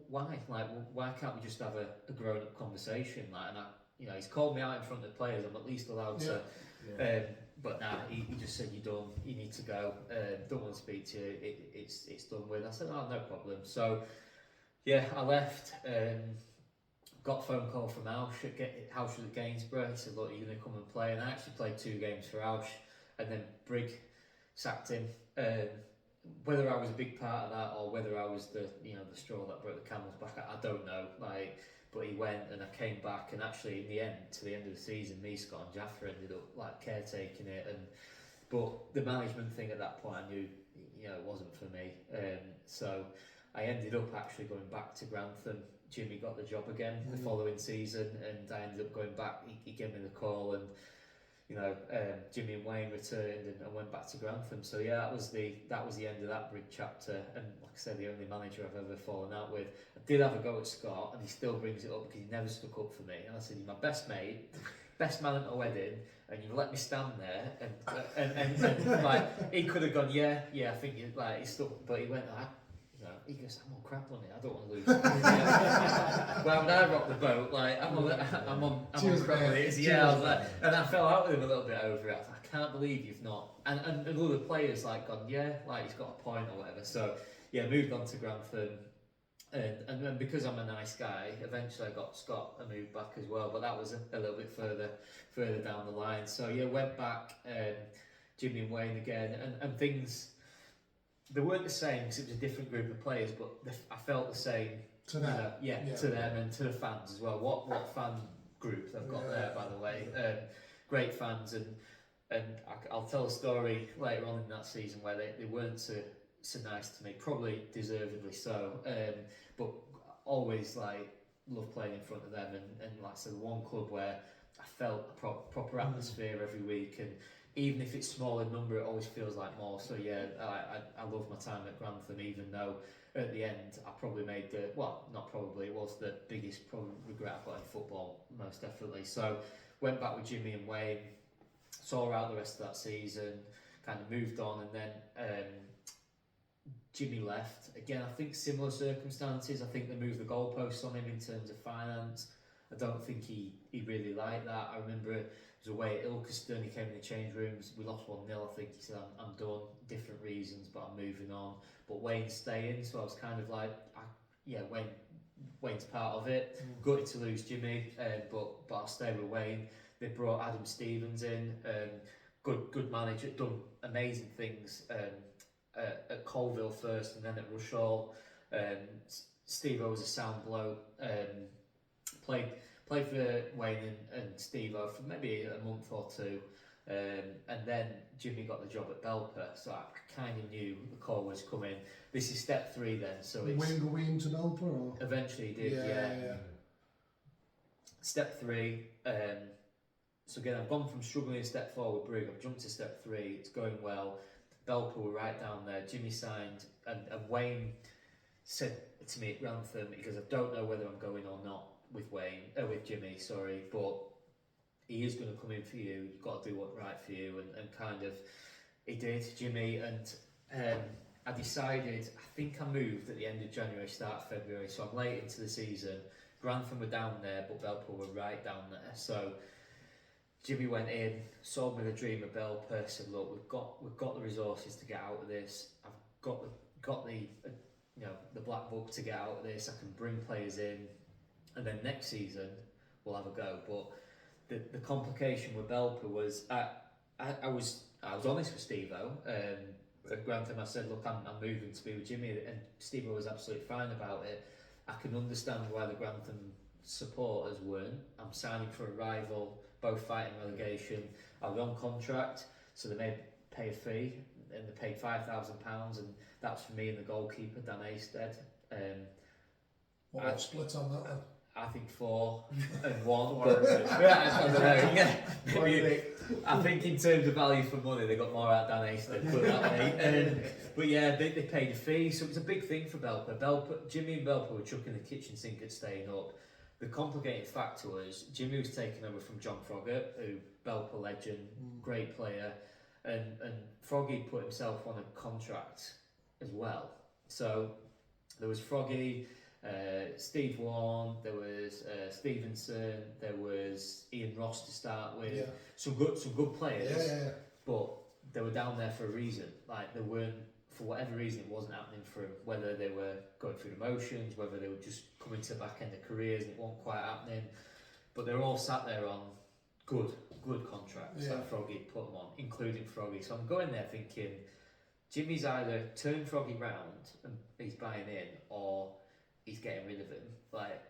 "Why? Like, why can't we just have a grown-up conversation?" Like, and he's called me out in front of the players. I'm at least allowed to. Yeah. But nah, he just said, "You're done. You need to go. Don't want to speak to you. It's done with." I said, "Oh, no problem." So yeah, I left. Got a phone call from Ausch at Gainsborough. He said, "Look, you're going to come and play." And I actually played 2 games for Ausch, and then Brig sacked him. Whether I was a big part of that or whether I was the straw that broke the camel's back, I don't know. But he went, and I came back, and actually in the end, to the end of the season, me, Scott and Jaffa ended up caretaking it. But the management thing at that point, I knew it wasn't for me. So I ended up actually going back to Grantham. Jimmy got the job again the following season, and I ended up going back. He gave me the call, and Jimmy and Wayne returned and went back to Grantham. So yeah, that was the end of that Brig chapter. And like I said, the only manager I've ever fallen out with. I did have a go at Scott, and he still brings it up because he never stuck up for me. And I said, "You're my best mate, best man at my wedding, and you let me stand there." And like, he could have gone, yeah, I think you he stuck, but he went, he goes, "I'm on crap on it. I don't want to lose." Why would I rock the boat? Like, I'm on crap on it. Yeah, I was like, and I fell out with him a little bit over it. I was like, "I can't believe you've not." And other players gone, "Yeah, he's got a point or whatever." So yeah, moved on to Grantham, and then because I'm a nice guy, eventually I got Scott a move back as well. But that was a little bit further down the line. So yeah, went back, Jimmy and Wayne again, and things. They weren't the same because it was a different group of players, but I felt the same to them. To them and to the fans as well. What fan group they've got there, by the way. Great fans, and I'll tell a story later on in that season where they weren't so nice to me, probably deservedly so. But always love playing in front of them, and like I said, the one club where I felt a proper atmosphere every week, and even if it's small in number, it always feels like more. So yeah, I love my time at Grantham, even though at the end I probably made it was the biggest regret I've got in football, most definitely. So went back with Jimmy and Wayne, saw out the rest of that season, kind of moved on, and then Jimmy left. Again, I think similar circumstances. I think they moved the goalposts on him in terms of finance. I don't think he really liked that. I remember it was away at Ilkeston. He came in the change rooms. We lost 1-0. I think he said, I'm done. Different reasons, but I'm moving on. But Wayne's staying, so I was kind of like, Wayne's part of it. Gutted to lose Jimmy, but I'll stay with Wayne. They brought Adam Stevens in. Good manager, done amazing things at Colville first, and then at Rushall. Steve-O was a sound bloke. Played for Wayne and Steve-O for maybe a month or two. And then Jimmy got the job at Belper, so I kind of knew the call was coming. This is step 3 then, so it's... Wayne go into Belper or? Eventually he did, yeah. Step 3, so again I've gone from struggling in step 4 with Brigg, I've jumped to step 3, it's going well. Belper were right down there, Jimmy signed, and Wayne said to me at Grantham, he goes, I don't know whether I'm going or not with Jimmy, sorry, but he is going to come in for you, you've got to do what's right for you, and kind of, he did, Jimmy, and I decided, I think I moved at the end of January, start of February, so I'm late into the season. Grantham were down there, but Belper were right down there, so Jimmy went in, sold me the dream of Belper, said look, we've got the resources to get out of this, I've got the the black book to get out of this, I can bring players in, and then next season we'll have a go. But the complication with Belper was I was honest with Steve-O. At Grantham I said, look, I'm moving to be with Jimmy, and Steve-O was absolutely fine about it. I can understand why the Grantham supporters weren't. I'm signing for a rival, both fighting relegation. I was on contract, so they made pay a fee, and they paid £5,000, and that's for me and the goalkeeper Dan Astead. What split on that then? I think 4 and 1. But, I don't know. Yeah. I think in terms of value for money, they got more out Dan Astead, put it that way. But yeah, they paid a fee, so it was a big thing for Belper. Jimmy and Belper were chucking the kitchen sink at staying up. The complicating factor was Jimmy was taking over from John Froggatt, who Belper legend, great player, and Froggy put himself on a contract as well. So there was Froggy, Steve Warne, there was Stevenson, there was Ian Ross to start with. Yeah. Some good players, Yeah. but they were down there for a reason. Like they weren't, for whatever reason, it wasn't happening for them. Whether they were going through the motions, whether they were just coming to the back end of careers and it wasn't quite happening. But they were all sat there on good contracts that Froggy put them on, including Froggy. So I'm going there thinking, Jimmy's either turned Froggy round and he's buying in, or he's getting rid of him. Like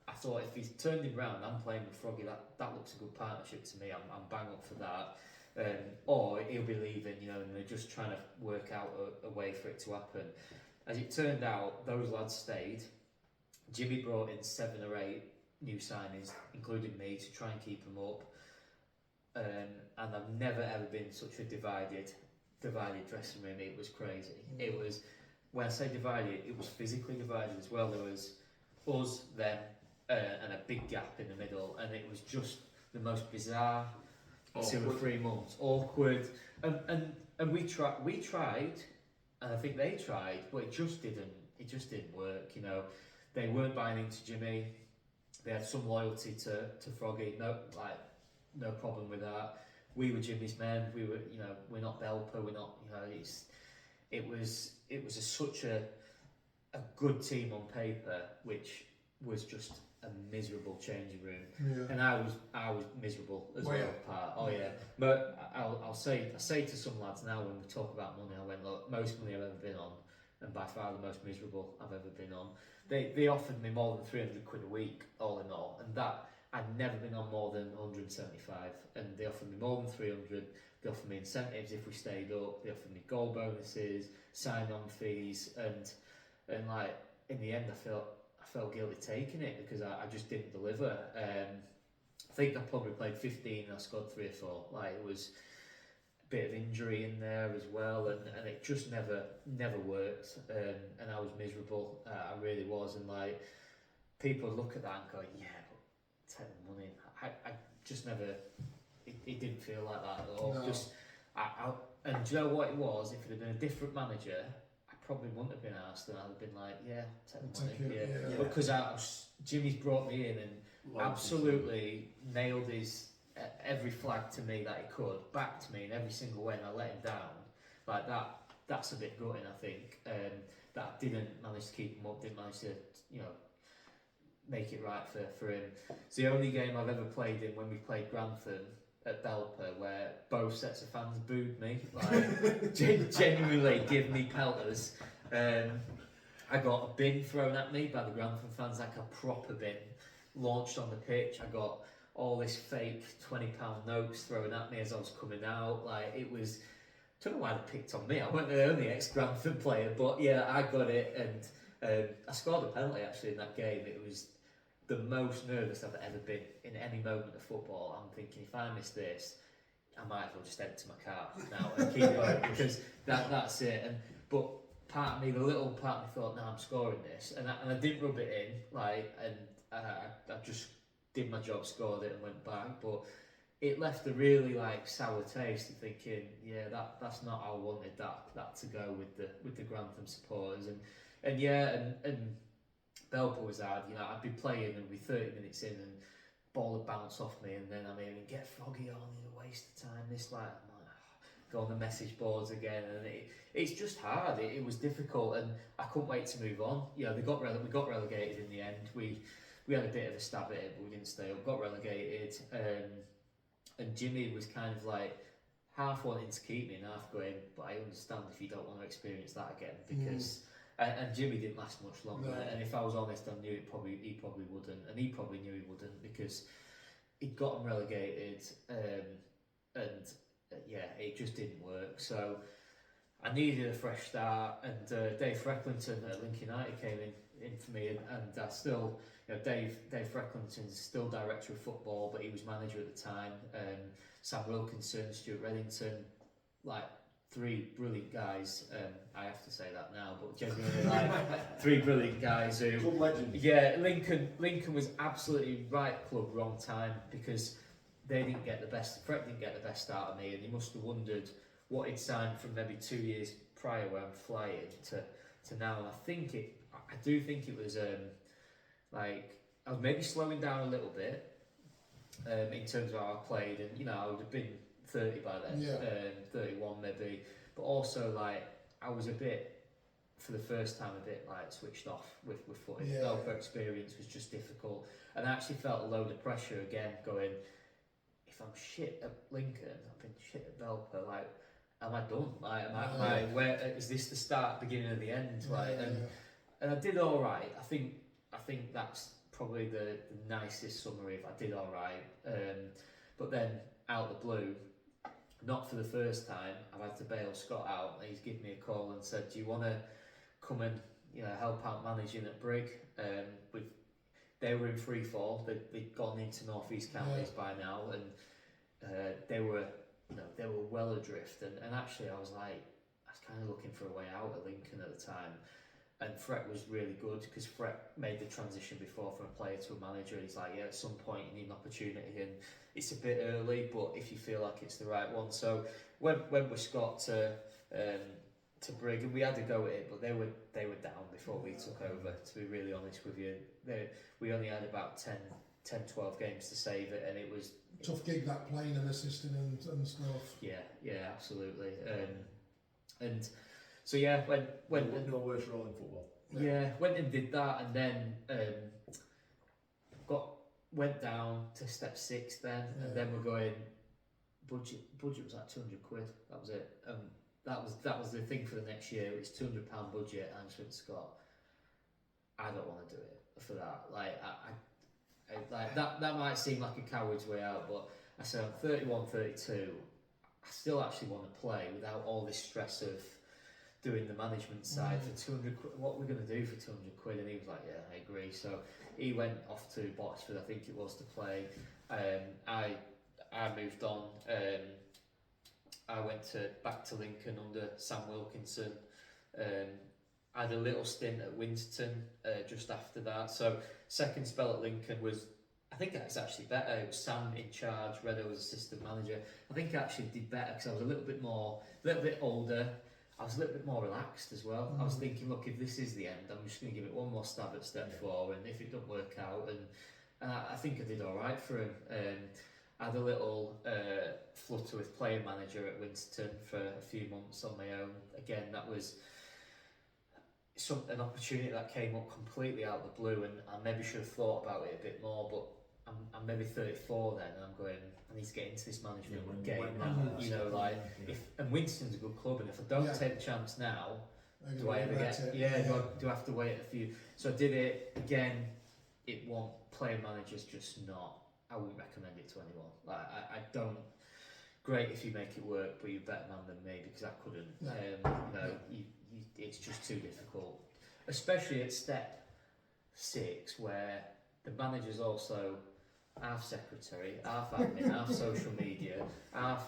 I thought, if he's turned him round, I'm playing with Froggy. That looks a good partnership to me. I'm bang up for that. Or he'll be leaving, and they're just trying to work out a way for it to happen. As it turned out, those lads stayed. Jimmy brought in 7 or 8 new signings, including me, to try and keep them up. And I've never ever been such a divided dressing room. It was crazy. It was, when I say divided, it was physically divided as well. There was us, them, and a big gap in the middle, and it was just the most bizarre 2 or 3 months. Awkward, and we tried, and I think they tried, but it just didn't work. They weren't buying into Jimmy. They had some loyalty to Froggy. No problem with that. We were Jimmy's men. We were, we're not Belper. We're not, it was such a good team on paper, which was just a miserable changing room, and I was miserable as well. But I'll say to some lads now, when we talk about money, I went, look, most money I've ever been on, and by far the most miserable I've ever been on. They offered me more than 300 quid a week, all in all, and that I'd never been on more than 175, and they offered me more than 300. They offered me incentives if we stayed up. They offered me goal bonuses, sign-on fees, and like in the end, I felt guilty taking it because I just didn't deliver. I think I probably played 15 and I scored 3 or 4. Like, it was a bit of injury in there as well, and it just never worked. And I was miserable. I really was. And like, people look at that and go, yeah, but take the money. I just never. It didn't feel like that at all. No. And do you know what it was? If it had been a different manager, I probably wouldn't have been asked, and I'd have been like, yeah, take the money. Yeah. Because Jimmy's brought me in and absolutely nailed his every flag to me that he could, backed me in every single way, and I let him down. Like that. That's a bit gutting, I think. That I didn't manage to keep him up. Didn't manage to, make it right for him. It's the only game I've ever played in when we played Grantham at Belper where both sets of fans booed me, like genuinely give me pelters. I I got a bin thrown at me by the Grantham fans, like a proper bin, launched on the pitch. I got all this fake £20 notes thrown at me as I was coming out. Like, it was, I don't know why they picked on me. I wasn't the only ex-Grantham player, but yeah, I got it, and I scored a penalty actually in that game. It was the most nervous I've ever been in any moment of football. I'm thinking, if I miss this, I might as well just empty my car now and keep going, because that's it. But part of me, the little part of me thought, no, I'm scoring this, and I didn't rub it in, like, and I just did my job, scored it, and went back. But it left a really like sour taste of thinking, yeah, that's not how I wanted that to go with the Grantham supporters, and Belper was hard. You know, I'd be playing and be 30 minutes in and ball would bounce off me, and then I'm hearing get Froggy on, a waste of time, this, like, I'm like, go on the message boards again, and it's just hard. It was difficult, and I couldn't wait to move on. You know, we got relegated in the end. We had a bit of a stab at it, but we didn't stay up. Got relegated, and Jimmy was kind of like half wanting to keep me and half going, but I understand if you don't want to experience that again, because. And Jimmy didn't last much longer, no. And if I was honest, I knew he probably wouldn't, and he probably knew he wouldn't, because he'd gotten relegated, it just didn't work. So I needed a fresh start, and Dave Frecklington at Lincoln United came in for me, and I still, you know, Dave Frecklington's still director of football, but he was manager at the time. Sam Wilkinson, Stuart Reddington, like, three brilliant guys. I have to say that now, but genuinely, like, three brilliant guys who. Club legend. Yeah, Lincoln was absolutely right club, wrong time, because they didn't get the best. Fred didn't get the best out of me, and he must have wondered what he'd signed from maybe 2 years prior, where I'm flying to now. And I do think it was like I was maybe slowing down a little bit in terms of how I played, and you know, I would have been 30 by then, 31 maybe, but also like I was a bit, for the first time, a bit like switched off with footy. The Belper experience was just difficult, and I actually felt a load of pressure again, going, if I'm shit at Lincoln, I've been shit at Belper, like, am I done? Like, where is this the start, beginning of the end? Like, and I did all right. I think that's probably the nicest summary of I did all right. But then out the blue, not for the first time, I've had to bail Scott out, and he's given me a call and said, do you want to come and, you know, help out managing at Brig? They were in free fall. They'd gone into North East counties by now, and they were well adrift. And actually, I was kind of looking for a way out at Lincoln at the time. And Fret was really good, because Fret made the transition before from a player to a manager. He's like, yeah, at some point you need an opportunity, and it's a bit early, but if you feel like it's the right one. So went with Scott to Brig, and we had to go at it, but they were down before we took over, to be really honest with you. We only had about 10-12 games to save it, and it was tough gig, that, playing and assisting and stuff. Yeah, absolutely. And so yeah, went no worse role in football. Yeah, went and did that, and then went down to step 6 then, and then we're going, budget was like 200 quid, that was it. That was the thing for the next year. It was £200 budget, and I just went to Scott, I don't want to do it for that. Like, I like that might seem like a coward's way out, but I said, I'm 31, 32, I still actually want to play without all this stress of doing the management side for 200 quid. What we're going to do for 200 quid? And he was like, yeah, I agree. So he went off to Boxford, I think it was, to play. I moved on. I went back to Lincoln under Sam Wilkinson. I had a little stint at Winterton just after that. So second spell at Lincoln was, I think that's actually better. It was Sam in charge, Reddo was assistant manager. I think I actually did better, because I was a little bit older. I was a little bit more relaxed as well. I was thinking, look, if this is the end, I'm just going to give it one more stab at step 4, and if it doesn't work out, and I think I did all right for him. I had a little flutter with playing manager at Winterton for a few months on my own. Again, that was an opportunity that came up completely out of the blue, and I maybe should have thought about it a bit more, but I'm maybe 34 then, and I'm going, I need to get into this management game now. You know, like, and Winston's a good club, and if I don't take the chance now, do I ever get? Do I have to wait a few? So I did it again. It won't. Player managers just not. I wouldn't recommend it to anyone. Like I don't. Great if you make it work, but you're a better man than me because I couldn't. It's just too difficult, especially at step 6 where the manager's also half secretary, half admin, half social media, half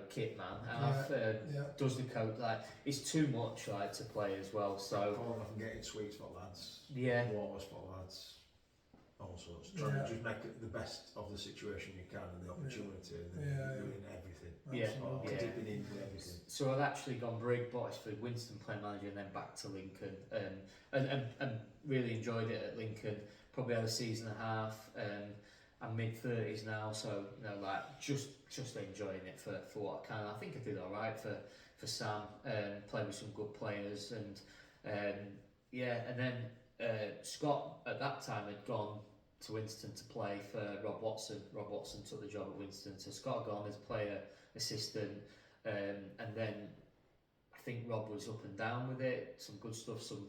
kit man, half does the coach. Like it's too much like to play as well. So Calling off and getting sweets for lads, waters for lads, all sorts. Trying to just make it the best of the situation you can and the opportunity, and then doing everything. Dipping into everything. So I'd actually gone Brig, Botisford, Winston player manager, and then back to Lincoln, and really enjoyed it at Lincoln. Probably had a season and a half. I'm mid-30s now, so just enjoying it for what I can. I think I did all right for Sam. Played with some good players, and then Scott at that time had gone to Winston to play for Rob Watson. Rob Watson took the job at Winston, so Scott had gone as player assistant, and then I think Rob was up and down with it. Some good stuff, some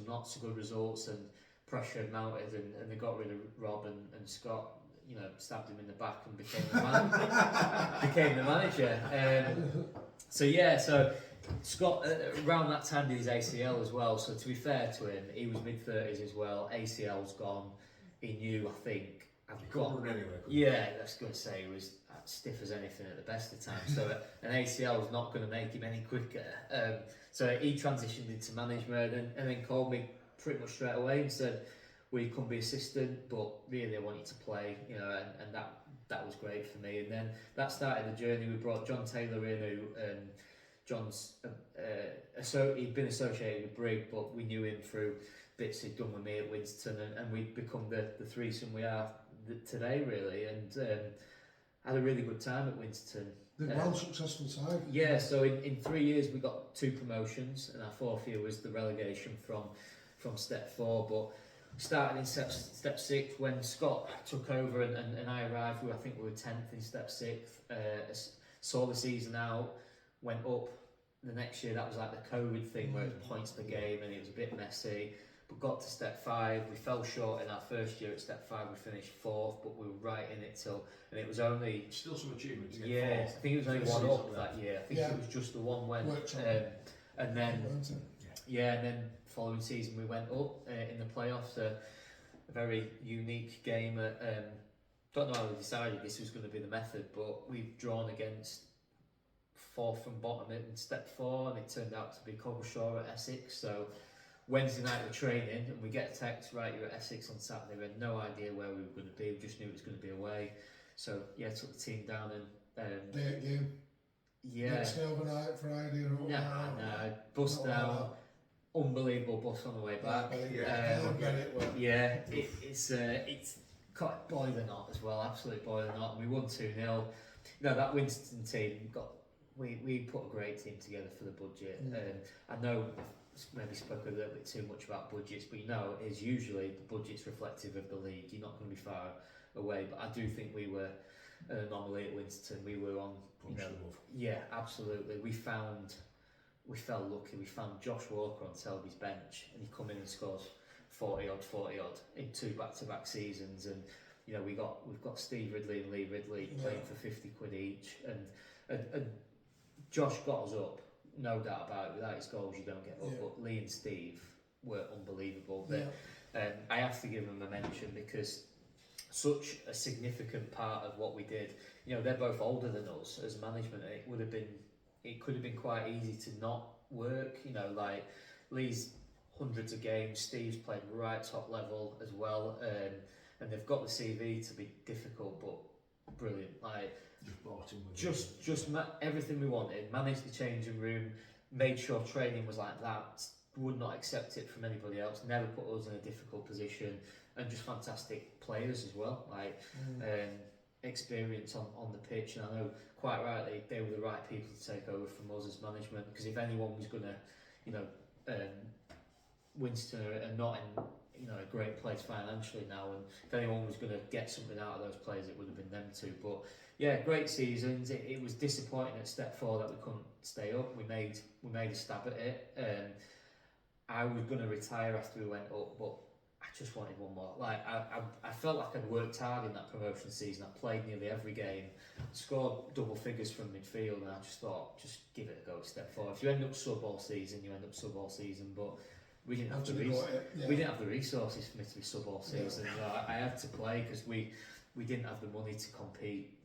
not so good results, and pressure had mounted, and they got rid of Rob, and Scott stabbed him in the back and became the manager. So Scott around that time did his ACL as well. So to be fair to him, he was mid-30s as well. ACL's gone. He knew, I think, I've got. Anyway, I was going to say he was stiff as anything at the best of times. So an ACL was not going to make him any quicker. So he transitioned into management and then called me pretty much straight away and said, "Well, you can be assistant, but really I want you to play." And that was great for me. And then that started the journey. We brought John Taylor in, who John's he'd been associated with Brig, but we knew him through bits he'd done with me at Winston, and we'd become the threesome we are today, really. And had a really good time at Winston. The well successful side. Yeah, so in 3 years we got 2 promotions, and our 4th year was the relegation from step 4. But started in step 6 when Scott took over and I arrived. I think we were 10th in step 6. Saw the season out, went up the next year. That was like the COVID thing where it was points per game and it was a bit messy. But got to step 5, we fell short in our first year at step 5. We finished 4th, but we were right in it and it was only still some achievement to get I 4th. think it was only one up that year. I think it was just the one went, and then following season we went up in the playoffs. A very unique game. Don't know how we decided this was going to be the method, but we've drawn against 4th from bottom in step 4, and it turned out to be Coggleshaw at Essex. So Wednesday night we're training and we get a text, right, you're at Essex on Saturday. We had no idea where we were going to be, we just knew it was going to be away. So took the team down and day at game. Next day overnight, Friday or no, bus down. Unbelievable bus on the way back. It's quite boiling hot as well, absolutely boiling hot. And we won 2-0. That Winston team we put a great team together for the budget. I know maybe spoke a little bit too much about budgets, but is usually the budget's reflective of the league. You're not going to be far away, but I do think we were an anomaly at Winston. We were on, absolutely. We felt lucky. We found Josh Walker on Selby's bench, and he come in and scores 40 odd in 2 back-to-back seasons. And we've got Steve Ridley and Lee Ridley playing for 50 quid each, and Josh got us up. No doubt about it. Without his goals, you don't get up. But Lee and Steve were unbelievable. But I have to give them a mention because such a significant part of what we did. They're both older than us as management. It could have been quite easy to not work. Like Lee's hundreds of games. Steve's played right top level as well, and they've got the CV to be difficult but brilliant. Like. Just everything we wanted. Managed the changing room, made sure training was like that. Would not accept it from anybody else. Never put us in a difficult position, and just fantastic players as well. Like experience on the pitch, and I know quite rightly they were the right people to take over from us as management. Because if anyone was going to, Winston are not in a great place financially now, and if anyone was going to get something out of those players, it would have been them two. But great seasons. It was disappointing at step 4 that we couldn't stay up. We made a stab at it, I was going to retire after we went up, but I just wanted one more. Like I felt like I'd worked hard in that promotion season. I played nearly every game, scored double figures from midfield, and I just thought, just give it a go, step forward. If you end up sub all season, you end up sub all season. But we didn't have we didn't have the resources for me to be sub all season. You know, I had to play because we didn't have the money to compete.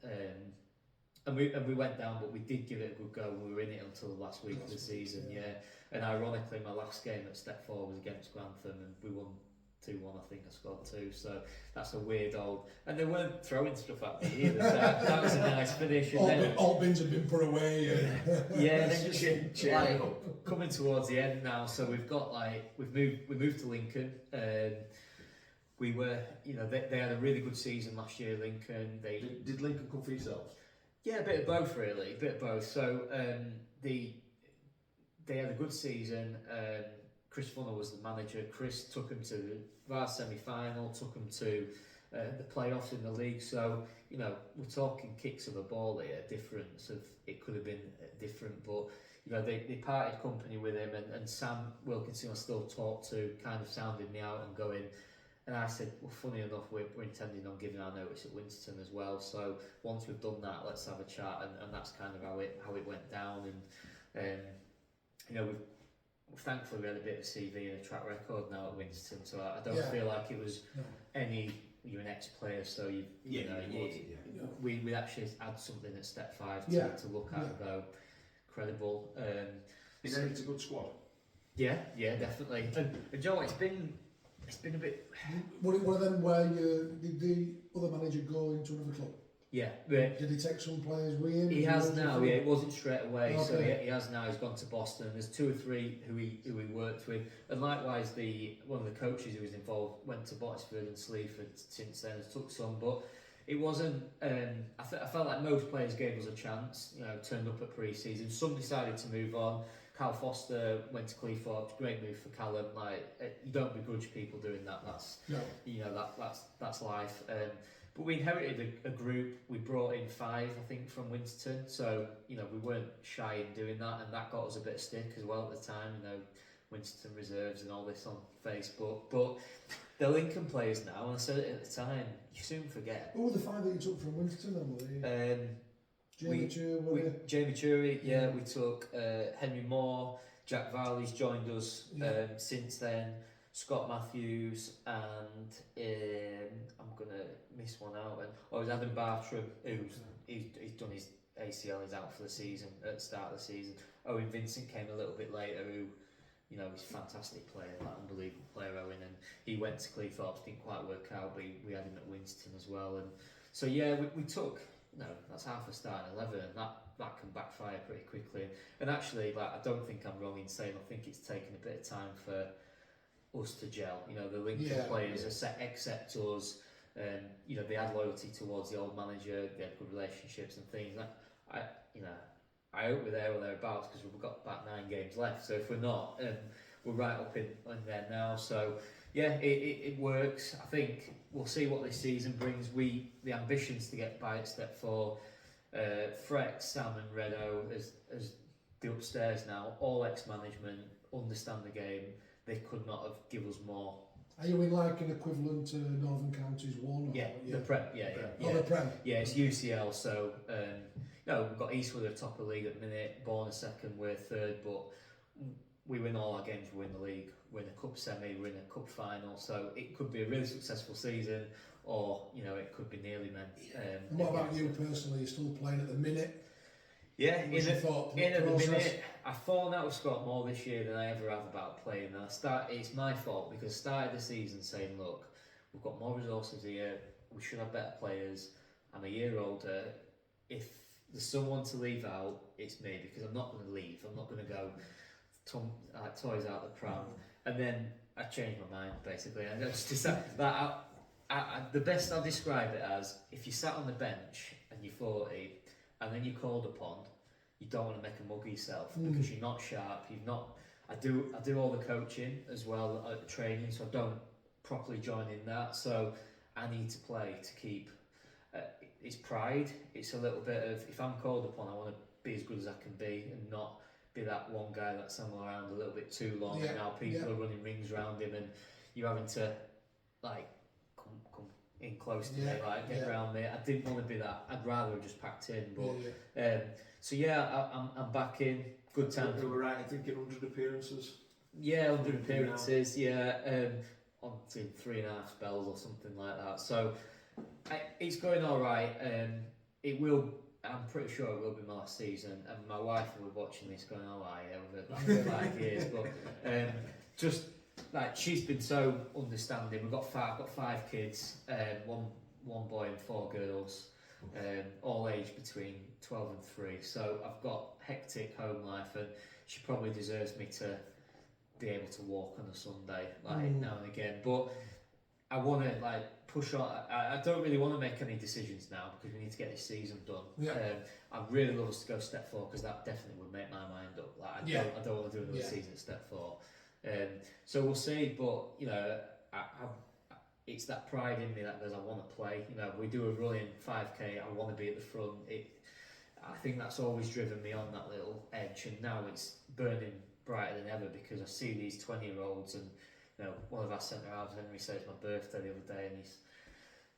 And we went down, but we did give it a good go. We were in it until the last week of the season, And ironically, my last game at Step 4 was against Grantham, and we won 2-1. I think I scored 2. So that's a weird old. And they weren't throwing stuff at me either. So that was a nice finish. And all bins have been put away. Then just like coming towards the end now. So we've got we moved to Lincoln. We were, they had a really good season last year. Lincoln. Did Lincoln come for yourselves? Yeah, a bit of both really, a bit of both. So they had a good season. Chris Funnell was the manager. Chris took them to the semi-final, took them to the playoffs in the league. So, we're talking kicks of a ball here, difference of, it could have been different, but, they parted company with him, and Sam Wilkinson I still talk to, kind of sounded me out and going, and I said, well, funny enough, we're intending on giving our notice at Winston as well. So once we've done that, let's have a chat, and that's kind of how it went down. And thankfully we had a bit of CV and a track record now at Winston. So I don't feel like it was you're an ex-player, so we actually had something at Step 5 to look at and go credible. Is it a good squad? Yeah, definitely. And Joe, it's been a bit. One of them where did the other manager go into another club? Yeah. Did he take some players with him? He has now. Yeah, it wasn't straight away. Okay. So he has now. He's gone to Boston. There's 2 or 3 who he worked with, and likewise one of the coaches who was involved went to Botsford and Sleaford since then. Has took some, but it wasn't. I felt like most players gave us a chance. Turned up at pre-season. Some decided to move on. Cal Foster went to Cleethorpes, great move for Callum. You don't begrudge people doing that. That's life. But we inherited a group. We brought in 5, I think, from Winston. So we weren't shy in doing that, and that got us a bit of stick as well at the time. Winston reserves and all this on Facebook. But the Lincoln players now, and I said it at the time, you soon forget. Who were the 5 that you took from Winston then? Jamie Chury, we took Henry Moore, Jack Varley's joined us since then, Scott Matthews, and I'm going to miss one out. And it was Adam Bartram, he's done his ACL, he's out for the season, at the start of the season. Owen Vincent came a little bit later, who, he's a fantastic player, unbelievable player, Owen, and he went to Cleethorpes, didn't quite work out, but we had him at Winston as well. And so we took... No, that's half a starting 11, and that can backfire pretty quickly. And actually, I don't think I'm wrong in saying I think it's taken a bit of time for us to gel. The Lincoln players accept us. They had loyalty towards the old manager. They had good relationships and things. I hope we're there or thereabouts, because we've got about 9 games left. So if we're not, we're right up in there now. So yeah, it works. I think we'll see what this season brings. The ambitions to get by at Step 4. Freck, Sam and Redo as the upstairs now, all ex-management, understand the game. They could not have given us more. Are you in an equivalent to Northern Counties 1? The Prem, the Prem. Yeah, it's UCL, so we've got Eastwood at the top of the league at the minute, Bourne 2nd, we're 3rd, but we win all our games, we win the league, we're in a cup semi, we're in a cup final, so it could be a really successful season, or it could be nearly men. And what about you personally? You're still playing at the minute? Yeah, in at the minute, I've fallen out with Scott more this year than I ever have about playing. And it's my fault, because I started the season saying, look, we've got more resources here, we should have better players, I'm a year older, if there's someone to leave out, it's me, because I'm not going to leave, I'm not going to go toys out the pram. And then I changed my mind, basically. And I just decided that the best I'll describe it as, if you sat on the bench and you're 40 and then you're called upon, you don't want to make a mug of yourself, because you're not sharp, I do all the coaching as well at the training, so I don't properly join in that, so I need to play to keep it's pride. It's a little bit of, if I'm called upon, I want to be as good as I can be and not be that one guy that's hung around a little bit too long, Yeah, and now people are running rings around him, and you're having to like come in close to me, like get around me. I didn't want to be that. I'd rather have just packed in. But so I'm back in. Good time. You were right in thinking 100 appearances. Yeah, 100 appearances. Yeah, on to 3.5 spells or something like that. So it's going all right. It will. I'm pretty sure it will be my last season, and my wife will be watching this going, "Oh, over 5 years." But just like she's been so understanding. I've got 5 kids, one boy and 4 girls, all aged between 12 and 3. So I've got hectic home life, and she probably deserves me to be able to walk on a Sunday, like now and again. But I want to push on. I don't really want to make any decisions now because we need to get this season done. Yeah. I'd really love us to go step 4 because that definitely would make my mind up. I don't want to do another season at step 4. So we'll see. But it's that pride in me that goes, I want to play. We do a running 5k. I want to be at the front. I think that's always driven me on that little edge, and now it's burning brighter than ever because I see these 20-year-olds, and one of our centre halves, Henry, said it's my birthday the other day, and he's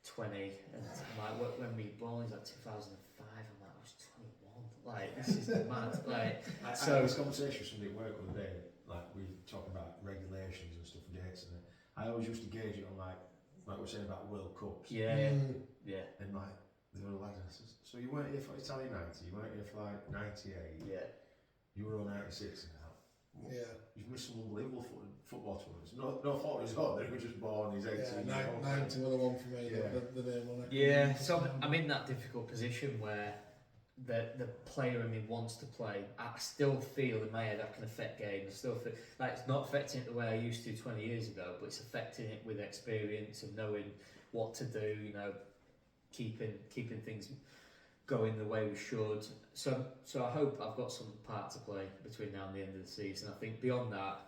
20, and I'm like, when we born, he's like 2005. I'm like, I was 21. Like, this is mad. Like, I had this conversation with somebody at work the other day. Like, we talk about regulations and stuff, dates, and I always used to gauge it on like we're saying about World Cups. Yeah. And like, the other lad says, so you weren't here for Italy 90, you weren't here for like 98. Yeah. Euro 96 and that. Yeah. You've missed some unbelievable football tournaments. No fault of his own, they were just born, he's 18 Yeah, 90 were the one for me, the name on it. Yeah, so I'm in that difficult position where the player in me wants to play. I still feel in my head I can affect games. I still feel like it's not affecting it the way I used to 20 years ago, but it's affecting it with experience and knowing what to do, keeping things going the way we should. So I hope I've got some part to play between now and the end of the season. I think beyond that,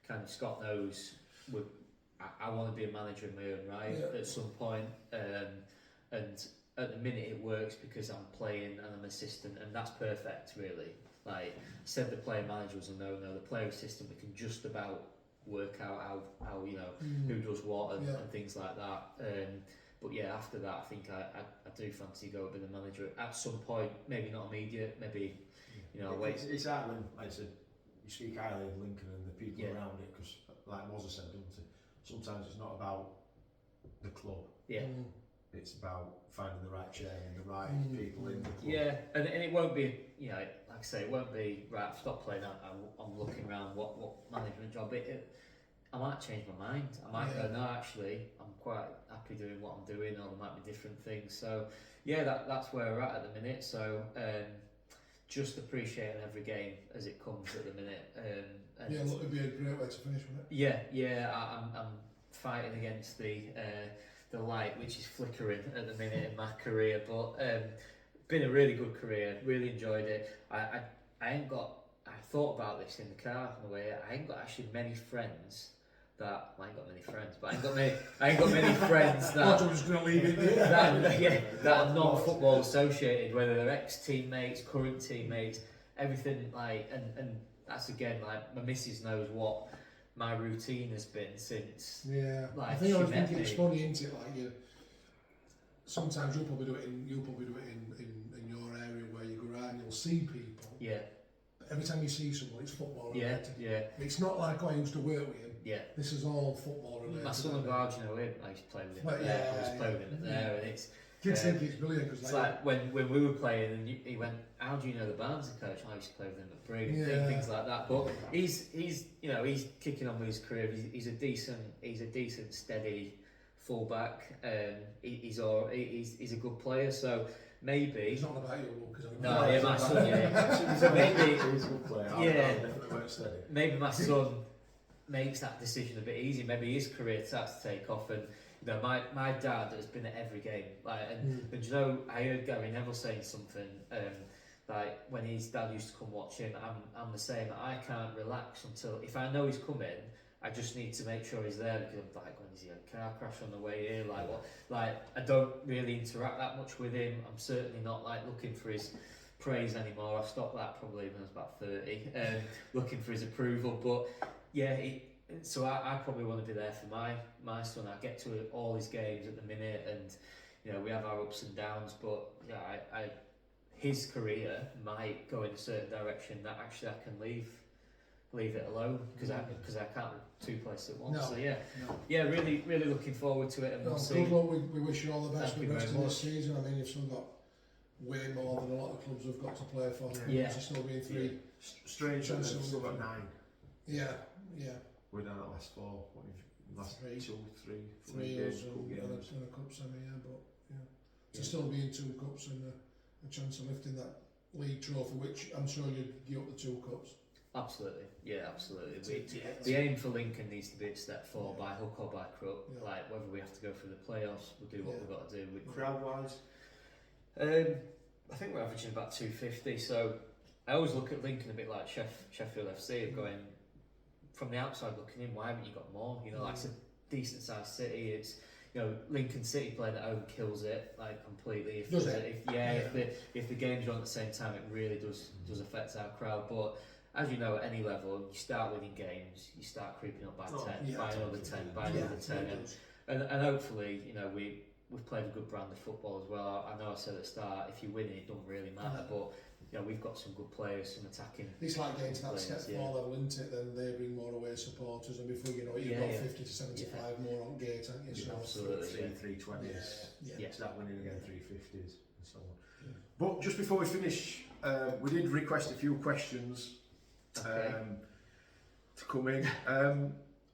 kind of Scott knows I want to be a manager in my own right at some point. And at the minute it works because I'm playing and I'm assistant, and that's perfect really. Like I said, the player manager was a no-no. The player assistant, we can just about work out how who does what and things like that. But yeah, after that, I think I do fancy go being the manager at some point. Maybe not immediate. Maybe I'll wait. It's hard when, like I said, you speak highly of Lincoln and the people around it, because like Mozza said, doesn't it? Sometimes it's not about the club. Yeah. It's about finding the right chair and the right people in the club. Yeah, and it won't be, like I say, it won't be right. I've stopped playing. I'm looking around what management job I might change my mind. I might go, no, actually, I'm quite happy doing what I'm doing, or there might be different things. So, yeah, that's where we're at the minute. So, just appreciating every game as it comes at the minute. And look, it'd be a great way to finish, wouldn't it? Yeah. I'm fighting against the light, which is flickering at the minute in my career. But been a really good career. Really enjoyed it. I thought about this in the car on the way. I ain't got actually many friends. I ain't got many friends, but I ain't got many friends that I'm just going to leave it there. that are non-football associated, whether they're ex-teammates, current teammates, everything and that's again my missus knows what my routine has been since. Yeah, I think it's funny, isn't it? Sometimes you'll probably do it in your area where you go around, you'll see people. Yeah. Every time you see someone, it's football related. Yeah. It's not like I used to work with him. Yeah. This is all football related. My son and Barge, I used to play with him. I was playing with him there, and it's. Kids think it's brilliant because it's like when we were playing, and he went, "How do you know the Barnes coach?" I used to play with him at Brig, things like that. But he's kicking on with his career. He's a decent, steady fullback. He's a good player. So. Maybe it's not about your look, is it? No, my son. So maybe he's a good player. Maybe my son makes that decision a bit easy. Maybe his career starts to take off, and my dad has been at every game. And I heard Gary Neville saying something like when his dad used to come watch him. I'm the same. I can't relax until if I know he's coming. I just need to make sure he's there because I'm like, when is he a car crash on the way here? I don't really interact that much with him. I'm certainly not looking for his praise anymore. I stopped that probably when I was about 30, looking for his approval. But yeah, so I probably want to be there for my son. I get to all his games at the minute, and you know we have our ups and downs. But yeah, his career might go in a certain direction that actually I can leave it alone because I can't do two places at once. So yeah, really looking forward to it, and we'll see. Good luck. We wish you all the best Thank for the you rest very of this much. season. I mean, you've still got way more than a lot of clubs have got to play for. Yeah. To still be in 3. Strange that we've still got 9. Yeah. We're down at last 4. What have last 3. 2, 3, 3 years cool and games. a cup semi, but to still be in 2 cups and a chance of lifting that league trophy, which I'm sure you'd give up the 2 cups. Absolutely, yeah, absolutely. The aim for Lincoln needs to be to step forward by hook or by crook. Yeah. Like whether we have to go through the playoffs, we'll do what we've got to do. Crowd wise, I think we're averaging about 250. So I always look at Lincoln a bit like Sheffield FC, of going from the outside looking in. Why haven't you got more? You know, like it's a decent sized city. It's Lincoln City playing at home kills it like completely. If the games are on at the same time, it really does affect our crowd. But as you know, at any level, you start winning games, you start creeping up by 10, by another 10, by another 10, and hopefully, we've played a good brand of football as well. I know I said at the start, if you win it doesn't really matter, but we've got some good players, some attacking. It's like getting to that step 4 level, isn't it? Then they bring more away supporters, and before you know it, you've got 50 to 75 more on gate, haven't you? Absolutely. 320s. Start winning again, 350s, and so on. Yeah. But just before we finish, we did request a few questions to come in.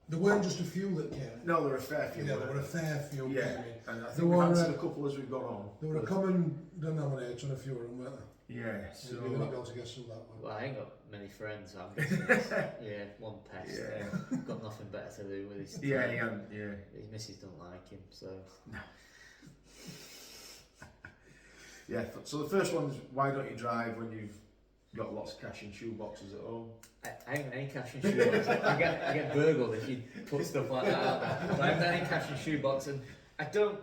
There weren't just a few that came. No, there were a fair few. Yeah, there were a fair few came in. And I think we've answered a couple as we've gone on. There were a common denominator on a few of them, weren't there? Yeah, so You're not able to guess who that one. Well, I ain't got many friends. One pest. Got nothing better to do with his. His missus don't like him, so. No. So the first one is, why don't you drive when you've got lots of cash in shoe boxes at home? I ain't got any cash in shoe box. I get burgled if you put stuff like that out there. But I haven't got any cash in shoe box, and I don't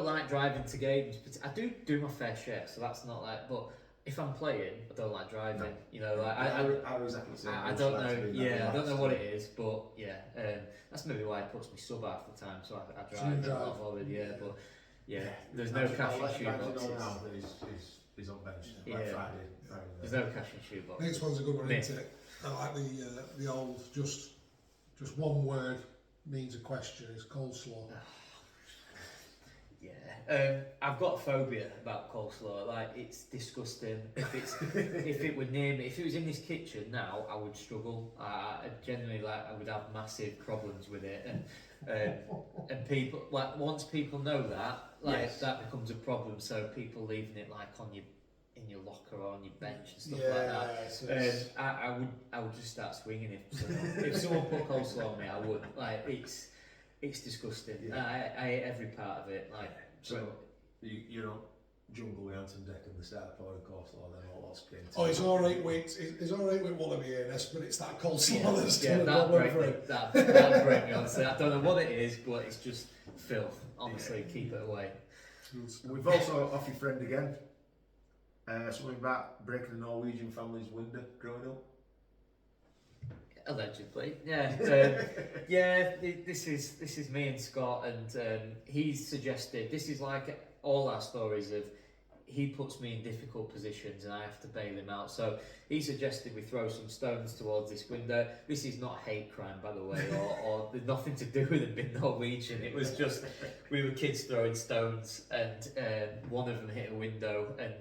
like driving to games, but I do my fair share. So that's not like, but if I'm playing, I don't like driving. No. I exactly the same. I don't know. I don't know what it is, but that's maybe why it puts me sub half the time. So I drive. So not bothered, but there's no cash in shoe boxes. He's on bench. Friday. There's no cash in shoe boxes. Next one's a good one, isn't it? I like the old just one word means a question. It's coleslaw. I've got a phobia about coleslaw. Like, it's disgusting. If it were near me, if it was in this kitchen now, I would struggle. I genuinely I would have massive problems with it, and people once people know that that becomes a problem. So people leaving it in your locker or on your bench and stuff like that. I would just start swinging if someone put coleslaw on me. I would it's disgusting. I hate every part of it. So you know, jungle with Anton Deck and the start pouring coleslaw, then all that's getting. It's all right with Wallaby Ernest, but it's that coleslaw that's that'll break me, honestly. I don't know what it is, but it's just filth. Honestly, keep it away. We've also off your friend again. Something about breaking a Norwegian family's window growing up. Allegedly, This is me and Scott, and he's suggested this is like all our stories of he puts me in difficult positions and I have to bail him out. So he suggested we throw some stones towards this window. This is not hate crime, by the way, or there's nothing to do with him being Norwegian. It was just we were kids throwing stones, and one of them hit a window, and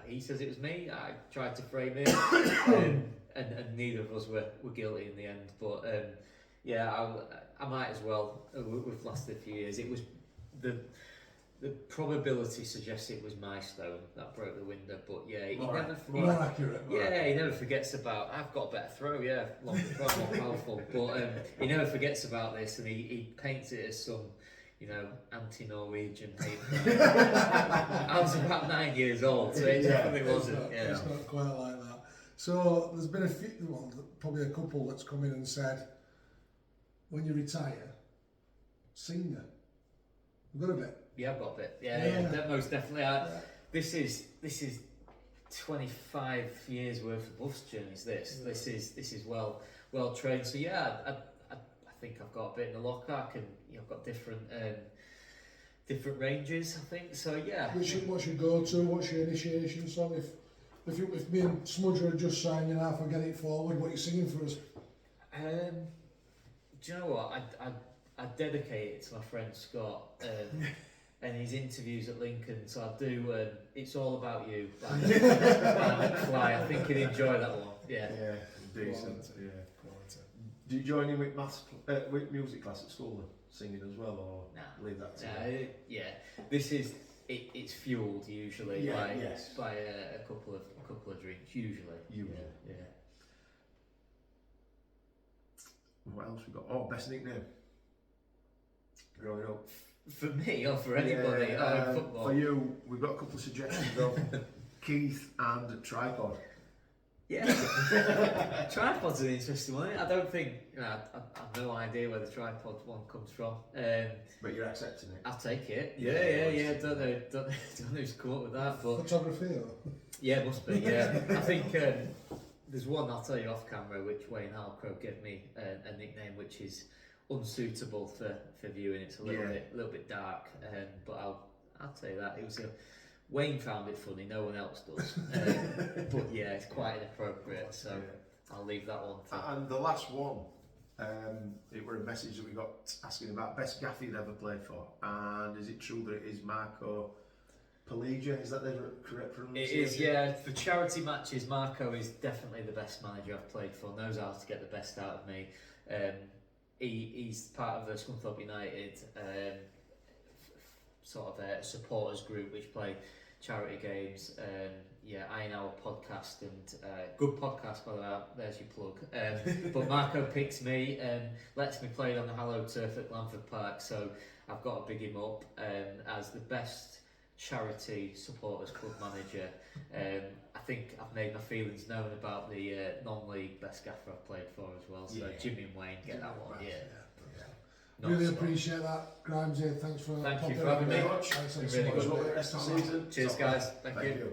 he says it was me. I tried to frame it. And neither of us were guilty in the end, but I might as well. We've lasted a few years. It was the probability suggests it was my stone that broke the window, but more accurate. He never forgets about. I've got a better throw, longer throw, more powerful. But he never forgets about this, and he paints it as some anti-Norwegian hate. I was about 9 years old, so it definitely wasn't. It's not quite like that. So there's been probably a couple that's come in and said, when you retire, singer. You've got a bit. Yeah, I've got a bit. Yeah, most definitely. This is 25 years worth of bus journeys. This is well trained. So yeah, I think I've got a bit in the locker. I can, I've got different ranges, I think. So yeah. What's your go-to? What's your initiation song? If me and Smudger are just signing off and Get It Forward, what are you singing for us? Do you know what? I dedicate it to my friend Scott and his interviews at Lincoln. So I do. It's All About You by McFly. I think he'd enjoy that one. Yeah. Yeah, decent. Yeah. Do you join in with with music class at school then? Singing as well, or leave that to you? Yeah. This is it's fueled usually by a couple of drinks usually. Yeah. What else we got? Oh, best nickname growing up. For me or for anybody in football? For you, we've got a couple of suggestions of Keith and Tripod. Yeah, tripod's an interesting one. I don't think I've no idea where the tripod one comes from. But you're accepting it. I'll take it. Yeah. Don't know who's come up with that, but photography. Yeah, it must be. Yeah, I think there's one I'll tell you off camera, which Wayne Halcrow gave me a nickname which is unsuitable for viewing. It's a little bit dark, but I'll tell you that it was Wayne found it funny, no one else does. But yeah, it's quite inappropriate, so I'll leave that one. And the last one, it were a message that we got asking about best gaffer you'd ever played for, and is it true that it is Marco Pelagia? Is that the correct pronunciation? It is, yeah. For charity matches, Marco is definitely the best manager I've played for, knows how to get the best out of me. He's part of the Scunthorpe United sort of a supporters group which play charity games. I know a podcast and good podcast by the way. There's your plug. But Marco picks me and lets me play on the hallowed turf at Glanford Park. So I've got to big him up as the best charity supporters club manager. I think I've made my feelings known about the non-league best gaffer I've played for as well. So Jimmy and Wayne get that one. Really appreciate that, Grimesy. Thank you for having me. Thanks really good. Rest of the season. Cheers, guys. Thank you.